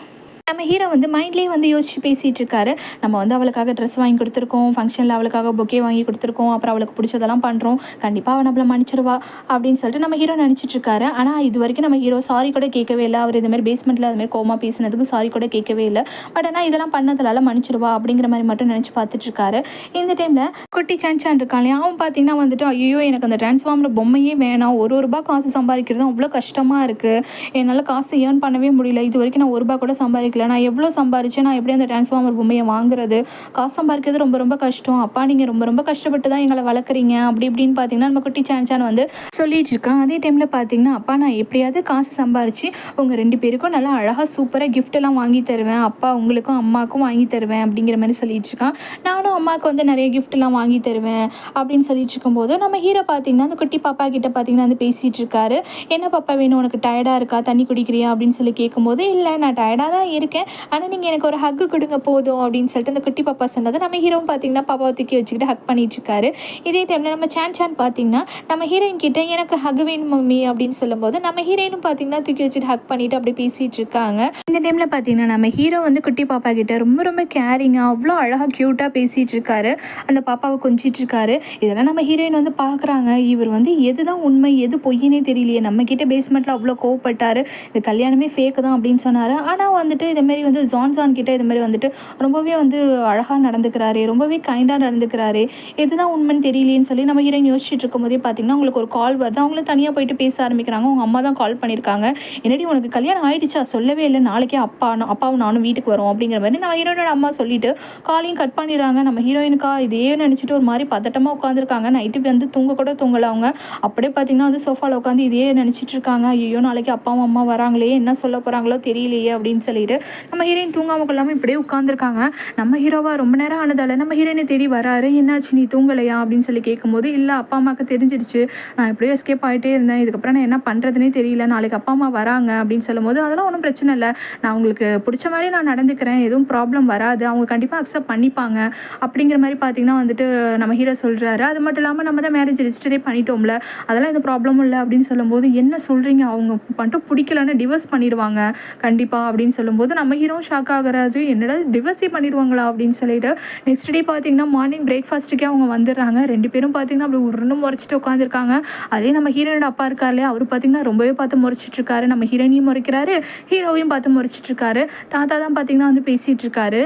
நம்ம ஹீரோ வந்து மைண்ட்லேயே வந்து யோசிச்சு பேசிகிட்டு இருக்காரு. நம்ம வந்து அவளுக்காக ட்ரெஸ் வாங்கி கொடுத்துருக்கோம், ஃபங்க்ஷனில் அவளுக்காக பொக்கே வாங்கி கொடுத்துருக்கோம், அப்புறம் அவளுக்கு பிடிச்சதெல்லாம் பண்ணுறோம், கண்டிப்பாக அவள் நம்மளை மன்னிச்சிருவா அப்படின்னு சொல்லிட்டு நம்ம ஹீரோ நினச்சிட்டு இருக்காரு. ஆனால் இது வரைக்கும் நம்ம ஹீரோ சாரி கூட கேட்கவே இல்லை. அவர் இதுமாதிரி பேஸ்மெண்ட்டில் அதுமாதிரி கோமா பேசினதுக்கு சாரி கூட கேட்கவே இல்லை. பட் ஆனால் இதெல்லாம் பண்ணதுனால மன்னிச்சிருவா அப்படிங்கிற மாதிரி மட்டும் நினச்சி பார்த்துட்டு இருக்காரு. இந்த டைமில் குட்டி சான் இருக்கான் இல்லையா, அவன் பார்த்தீங்கன்னா வந்துட்டு ஐயோ எனக்கு அந்த டிரான்ஸ்ஃபார்மர் பொம்மையே வேணாம், ஒரு ரூபா காசு சம்பாதிக்கிறது அவ்வளோ கஷ்டமாக இருக்குது, என்னால் காசு ஏர்ன் பண்ணவே முடியல, இது வரைக்கும் நான் ஒரு ரூபா கூட சம்பாதிக்கல, நான் எவ்வளோ சம்பாரிச்சேன், நான் எப்படி அந்த டிரான்ஸ்ஃபார்மர் பொம்மையை வாங்குறது, காசு சம்பாதிக்கிறது ரொம்ப ரொம்ப கஷ்டம், அப்பா நீங்கள் ரொம்ப ரொம்ப கஷ்டப்பட்டு தான் எங்களை வளர்க்குறீங்க அப்படி இப்படின்னு பார்த்தீங்கன்னா நம்ம குட்டி சான் வந்து சொல்லிட்டு இருக்கான். அதே டைமில் பார்த்தீங்கன்னா அப்பா நான் எப்படியாவது காசு சம்பாரித்து உங்கள் 2 பேருக்கும் நல்லா அழகாக சூப்பராக கிஃப்டெல்லாம் வாங்கி தருவேன், அப்பா உங்களுக்கும் அம்மாவுக்கும் வாங்கி தருவேன் அப்படிங்கிற மாதிரி சொல்லிட்டு இருக்கான். நானும் அம்மாவுக்கு வந்து நிறைய கிஃப்ட்லாம் வாங்கி தருவேன் அப்படின்னு சொல்லிட்டு இருக்கும்போது நம்ம ஹீரோ பார்த்தீங்கன்னா அந்த குட்டி பாப்பா கிட்ட பார்த்தீங்கன்னா வந்து பேசிகிட்டு இருக்காரு. என்ன பாப்பா வேணும், உனக்கு டயர்டாக இருக்கா, தண்ணி குடிக்கிறியா அப்படின்னு சொல்லி கேட்கும்போது இல்லை நான் டயர்டாக தான் இருக்கேன், ஆனால் நீங்கள் எனக்கு ஒரு ஹக்கு கொடுங்க போதும் அப்படின்னு சொல்லிட்டு அந்த குட்டி பாப்பா சொன்னது நம்ம ஹீரோவும் பார்த்தீங்கன்னா பாப்பாவை தூக்கி வச்சுக்கிட்டு ஹக் பண்ணிட்டு இருக்காரு. இதே டைமில் நம்ம சான் பார்த்தீங்கன்னா நம்ம ஹீரோயின் கிட்ட எனக்கு ஹக் வேணும் மம்மி அப்படின்னு சொல்லும்போது நம்ம ஹீரோயினும் பார்த்தீங்கன்னா தூக்கி வச்சுட்டு ஹக் பண்ணிட்டு அப்படி பேசிட்டு இருக்காங்க. இந்த டைமில் பார்த்தீங்கன்னா நம்ம ஹீரோ வந்து குட்டி பாப்பா கிட்ட ரொம்ப ரொம்ப கேரிங்காக அவ்வளோ அழகாக க்யூட்டாக பேசிகிட்டு இருக்காரு, அந்த பாப்பாவை கொஞ்சிட்டு இருக்காரு. இதெல்லாம் நம்ம ஹீரோயின் வந்து பார்க்குறாங்க. இவர் வந்து எதுதான் உண்மை எது பொய்யினே தெரியலையே, நம்ம கிட்ட பேஸ்மெண்ட்டில் அவ்வளோ கோவப்பட்டார், இந்த கல்யாணமே ஃபேக்கு தான் அப்படின்னு சொன்னார், ஆனால் வந்துட்டு இதேமாரி வந்து ஜான் கிட்ட இதுமாதிரி வந்துட்டு ரொம்பவே வந்து அழகாக நடந்துக்கிறாரு, ரொம்பவே கைண்டாக நடந்துக்கிறாரு, எதுதான் உண்மைன்னு தெரியலேன்னு சொல்லி நம்ம ஹீரோயின் யோசிச்சுட்டு இருக்கும்போதே பார்த்தீங்கன்னா உங்களுக்கு ஒரு கால் வருது. அவங்களும் தனியாக போயிட்டு பேச ஆரம்பிக்கிறாங்க. அவங்க அம்மா தான் கால் பண்ணியிருக்காங்க. என்னடி உனக்கு கல்யாணம் ஆகிடுச்சா, சொல்லவே இல்லை, நாளைக்கே அப்பாவும் நானும் வீட்டுக்கு வரோம் அப்படிங்கிற மாதிரி நம்ம ஹீரோயினோட அம்மா சொல்லிட்டு காலையும் கட் பண்ணிடுறாங்க. நம்ம ஹீரோயினுக்கா இதே நினச்சிட்டு ஒரு மாதிரி பதட்டமாக உட்காந்துருக்காங்க. நைட்டு வந்து தூங்க கூட தூங்கலை அவங்க. அப்படியே பார்த்தீங்கன்னா வந்து சோஃபாவில் உட்காந்து இதே நினச்சிட்டு இருக்காங்க. ஐயோ நாளைக்கு அப்பாவும் அம்மா வராங்களே, என்ன சொல்ல போகிறாங்களோ தெரியலையே அப்படின்னு சொல்லிட்டு நம்ம ஹீரோயின் தூங்காமல் கொள்ளாமல் இப்படியே உட்காந்துருக்காங்க. நம்ம ஹீரோவா ரொம்ப நேரம் ஆனதால் நம்ம ஹீரோயினை தேடி வராரு. என்னாச்சு நீ தூங்கலையா அப்படின்னு சொல்லி கேட்கும்போது இல்லை அப்பா அம்மாவுக்கு தெரிஞ்சிடுச்சு, நான் எப்படியோ எஸ்கேப் ஆகிட்டே இருந்தேன், இதுக்கப்புறம் நான் என்ன பண்ணுறதுனே தெரியல, நாளைக்கு அப்பா அம்மா வராங்க அப்படின்னு சொல்லும்போது அதெல்லாம் ஒன்றும் பிரச்சனை இல்லை, நான் உங்களுக்கு பிடிச்ச மாதிரி நான் நடந்துக்கிறேன், எதுவும் ப்ராப்ளம் வராது, அவங்க கண்டிப்பாக அக்செப்ட் பண்ணிப்பாங்க அப்படிங்கிற மாதிரி பார்த்தீங்கன்னா வந்துட்டு நம்ம ஹீரோ சொல்கிறாரு. அது மட்டும் இல்லாமல் நம்ம தான் மேரேஜ் ரெஜிஸ்டரே பண்ணிட்டோம்ல, அதெல்லாம் எந்த ப்ராப்ளமும் இல்லை அப்படின்னு சொல்லும்போது என்ன சொல்கிறீங்க, அவங்க மட்டும் பிடிக்கலன்னு டிவோர்ஸ் பண்ணிடுவாங்க கண்டிப்பாக அப்படின்னு சொல்லும்போது நம்ம ஹீரோ ஷாக் ஆகுறாரு. என்னடா டிவோர்ஸே பண்ணிடுவாங்களா அப்படின்னு சொல்லிட்டு நெக்ஸ்ட் டே பார்த்தீங்கன்னா மார்னிங் பிரேக்ஃபாஸ்ட்டுக்கே அவங்க வந்துடுறாங்க. 2 பேரும் பார்த்தீங்கன்னா அப்படி உருன்னு முறைச்சிட்டு உட்காந்துருக்காங்க. அதே நம்ம ஹீரோனோட அப்பா இருக்கார் இல்லையா, அவர் பார்த்தீங்கன்னா ரொம்பவே பார்த்து முறைச்சிட்டு இருக்காரு. நம்ம ஹீரோனையும் முறைக்கிறாரு, ஹீரோவையும் பார்த்து முறைச்சிட்டு இருக்காரு. தாத்தா தான் பார்த்தீங்கன்னா வந்து பேசிகிட்டு இருக்காரு.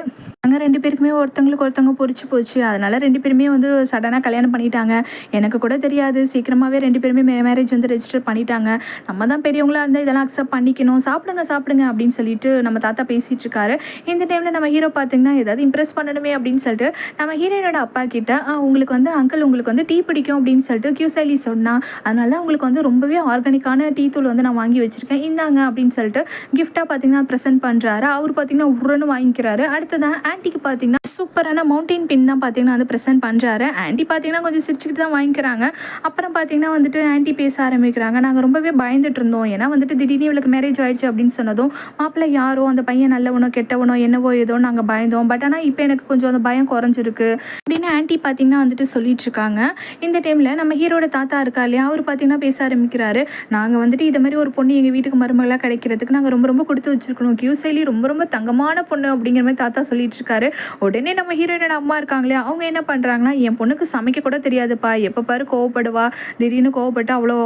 அங்கே 2 பேருக்குமே ஒருத்தவங்களுக்கு ஒருத்தவங்க பொறிச்சு போச்சு. அதனால் 2 பேருமே வந்து சடனாக கல்யாணம் பண்ணிட்டாங்க. எனக்கு கூட தெரியாது, சீக்கிரமாகவே 2 பேருமே மேரேஜ் வந்து ரெஜிஸ்டர் பண்ணிட்டாங்க. நம்ம தான் பெரியவங்களாக இருந்தால் இதெல்லாம் அக்செப்ட் பண்ணிக்கணும், சாப்பிடுங்க அப்படின்னு சொல்லிட்டு நம்ம தாத்தா பேசிகிட்டு இருக்காரு. இந்த டைமில் நம்ம ஹீரோ பார்த்தீங்கன்னா ஏதாவது இம்ப்ரெஸ் பண்ணணுமே அப்படின்னு சொல்லிட்டு நம்ம ஹீரோயினோட அப்பா கிட்ட உங்களுக்கு வந்து அங்கிள் உங்களுக்கு வந்து டீ பிடிக்கும் அப்படின்னு சொல்லிட்டு கியூசைலி சொன்னா, அதனால உங்களுக்கு வந்து ரொம்பவே ஆர்கானிக்கான டீ தூள் வந்து நான் வாங்கி வச்சுருக்கேன், இந்தாங்க அப்படின்னு சொல்லிட்டு கிஃப்டாக பார்த்தீங்கன்னா ப்ரெசென்ட் பண்ணுறாரு. அவர் பார்த்தீங்கன்னா உருன்னு வாங்கிக்கிறாரு. அடுத்ததான் ஆன்ட்டிக்கு பார்த்தீங்கன்னா சூப்பரான மவுண்டைன் பின் தான் பார்த்தீங்கன்னா வந்து ப்ரெசென்ட் பண்ணுறாரு. ஆன்ட்டி பார்த்தீங்கன்னா கொஞ்சம் சிரிச்சுக்கிட்டு தான் வாங்கிக்கிறாங்க. அப்புறம் பார்த்தீங்கன்னா வந்துட்டு ஆன்ட்டி பேச ஆரம்பிக்கிறாங்க. நாங்கள் ரொம்பவே பயந்துட்டு இருந்தோம், ஏன்னா வந்துட்டு திடீர்னு இவளுக்கு மேரேஜ் ஆயிடுச்சு அப்படின்னு சொன்னதும் மாப்பிள்ளை யாரோ அந்த பையன் நல்லவனோ கெட்டவனோ என்னவோ ஏதோ நாங்கள் பயந்தோம், பட் ஆனால் இப்போ எனக்கு கொஞ்சம் அந்த பயம் குறைஞ்சிருக்கு அப்படின்னு ஆன்ட்டி பார்த்தீங்கன்னா வந்துட்டு சொல்லிட்டு இருக்காங்க. இந்த டைமில் நம்ம ஹீரோட தாத்தா இருக்கா இல்லையா, அவர் பார்த்தீங்கன்னா பேச ஆரம்பிக்கிறாரு. நாங்கள் வந்துட்டு இதை மாதிரி ஒரு பொண்ணு எங்கள் வீட்டுக்கு மருமகளாக கிடைக்கிறதுக்கு நாங்கள் ரொம்ப ரொம்ப கொடுத்து வச்சிருக்கணும், கியூசைலி ரொம்ப ரொம்ப தங்கமான பொண்ணு அப்படிங்கிற மாதிரி தாத்தா சொல்லிட்டு இருக்காரு. உடனே நம்ம ஹீரோயினோட அம்மா இருக்காங்களே, அவங்க என்ன பண்ணுறாங்கன்னா என் பொண்ணுக்கு சமைக்க கூட தெரியாதுப்பா, எப்போ பாரு கோவப்படுவா, திடீர்னு கோவப்பட்டு அவ்வளோ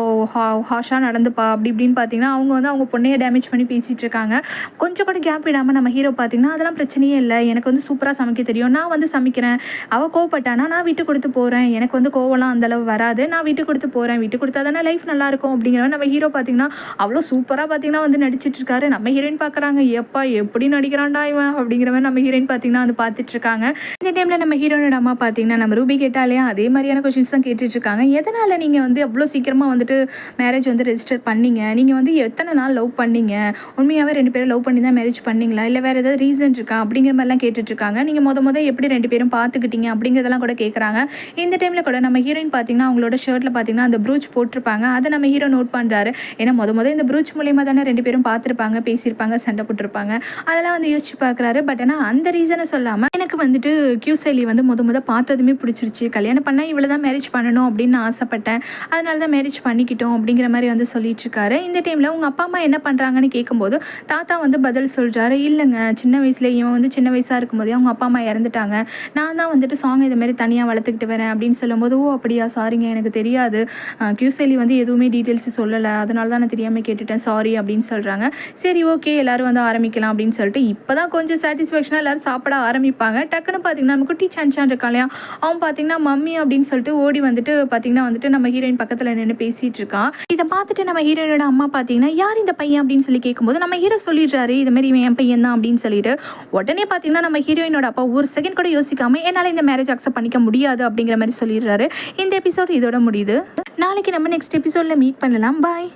ஹாஷாக நடந்துப்பா அப்படி இப்படின்னு பார்த்தீங்கன்னா அவங்க வந்து அவங்க பொண்ணையை டேமேஜ் பண்ணி பேசிகிட்டு இருக்காங்க. கொஞ்சம் கூட கேப் விடாமல் நம்ம ஹீரோ பார்த்தீங்கன்னா அதெல்லாம் பிரச்சனையே இல்லை, எனக்கு வந்து சூப்பராக சமைக்க தெரியும், நான் வந்து சமைக்கிறேன், அவள் கோவப்பட்டானா நான் விட்டு கொடுத்து போகிறேன், எனக்கு வந்து கோவம்லாம் அந்தளவு வராது, நான் விட்டு கொடுத்து போகிறேன், விட்டு கொடுத்தா தானே லைஃப் நல்லாயிருக்கும் அப்படிங்கிற நம்ம ஹீரோ பார்த்தீங்கன்னா அவ்வளோ சூப்பராக பார்த்தீங்கன்னா வந்து நடிச்சிட்டு இருக்காரு. நம்ம ஹீரோயின் பார்க்குறாங்க, எப்பா எப்படி நடிக்கிறான்டா இவன் அப்படிங்கிற மாதிரி நம்ம ஹீரோயின் பார்த்தீங்கன்னா வந்து பார்த்துட்டு இருக்காங்க. இந்த டைமில் நம்ம ஹீரோனோட அம்மா பார்த்தீங்கன்னா நம்ம ரூபி கேட்டாலே அதே மாதிரியான கொஸ்டின்ஸ் தான் கேட்டுட்டு இருக்காங்க. எதனால் நீங்கள் வந்து எவ்வளோ சீக்கிரமாக வந்துட்டு மேரேஜ் வந்து ரெஜிஸ்டர் பண்ணீங்க, நீங்கள் வந்து எத்தனை நாள் லவ் பண்ணீங்க, உண்மையாகவே 2 பேரும் லவ் பண்ணி தான் மேரேஜ் பண்ணிங்களா, இல்லை வேறு ஏதாவது ரீசன் இருக்கா அப்படிங்கிற மாதிரிலாம் கேட்டுட்ருக்காங்க. நீங்கள் முத எப்படி 2 பேரும் பார்த்துக்கிட்டீங்க அப்படிங்கிறதெல்லாம் கூட கேட்குறாங்க. இந்த டைமில் கூட நம்ம ஹீரோயின் பார்த்தீங்கன்னா அவங்களோட ஷர்ட்டில் பார்த்தீங்கன்னா அந்த ப்ரூச் போட்டிருப்பாங்க. அதை நம்ம ஹீரோ நோட் பண்ணுறாரு. ஏன்னா முத இந்த ப்ரூச் மூலியமாக தானே 2 பேரும் பார்த்துருப்பாங்க, பேசியிருப்பாங்க, சண்டை போட்டிருப்பாங்க, அதெல்லாம் வந்து யோசிச்சு பார்க்குறாரு. பட் ஆனால் அந்த ரீசனை சொல்லாமல் எனக்கு வந்துட்டு கியூசேலி வந்து முத பார்த்ததுமே பிடிச்சிருச்சு. கல்யாணம் பண்ணால் இவ்வளோ தான் மேரேஜ் பண்ணணும் அப்படின்னு நான் ஆசைப்பட்டேன், அதனால தான் மேரேஜ் பண்ணிக்கிட்டோம் அப்படிங்கிற மாதிரி வந்து சொல்லிட்டுருக்காரு. இந்த டைமில் உங்கள் அப்பா அம்மா என்ன பண்ணுறாங்கன்னு கேட்கும்போது தாத்தா வந்து பதில் சொல்கிறாரு, இல்லைங்க சின்ன வயசில் இவன் வந்து சின்ன வயசாக இருக்கும்போதே அவங்க அப்பா அம்மா இறந்துட்டாங்க, நான் தான் வந்துட்டு சாங் இதுமாரி தனியாக வளர்த்துக்கிட்டு வரேன் அப்படின்னு சொல்லும்போது, ஓ அப்படியா, சாரிங்க எனக்கு தெரியாது, கியூசேலி வந்து எதுவுமே டீட்டெயில்ஸ் சொல்லலை, அதனால தான் நான் தெரியாமல் கேட்டுட்டேன், சாரி அப்படின்னு சொல்கிறாங்க. சரி ஓகே எல்லோரும் வந்து ஆரம்பிக்கலாம் அப்படின்னு சொல்லிட்டு இப்போ தான் கொஞ்சம் சாட்டிஸ்ஃபேக்ஷனாக எல்லோரும் சாப்பிட ஆரம்பிப்பாங்க. டக்குன்னு பார்த்தீங்கன்னா நம்ம குட்டி சான் இருக்கான் இல்லையா, அவன் பார்த்தீங்கன்னா மம்மி அப்படின்னு சொல்லிட்டு ஓடி வந்துட்டு பார்த்தீங்கன்னா வந்துட்டு நம்ம ஹீரோயின் பக்கத்தில் நின்று பேசிகிட்டு இருக்கான். இதை பார்த்துட்டு நம்ம ஹீரோயினோட அம்மா பார்த்தீங்கன்னா யார் இந்த பையன் அப்படின்னு சொல்லி கேட்கும்போது நம்ம ஹீரோ சொல்லிடுறாரு, இதுமாரி இவன் என் பையன் தான் அப்படின்னு சொல்லிட்டு. உடனே பார்த்தீங்கன்னா நம்ம ஹீரோயினோட அப்பா ஒரு செகண்ட் கூட யோசிக்காம என்னால் இந்த மேரேஜ் அக்செப்ட் பண்ணிக்க முடியாது அப்படிங்கிற மாதிரி சொல்லிடுறாரு. இந்த எபிசோட் இதோட முடியுது. நாளைக்கு நம்ம நெக்ஸ்ட் எபிசோடில் மீட் பண்ணலாம். பாய்.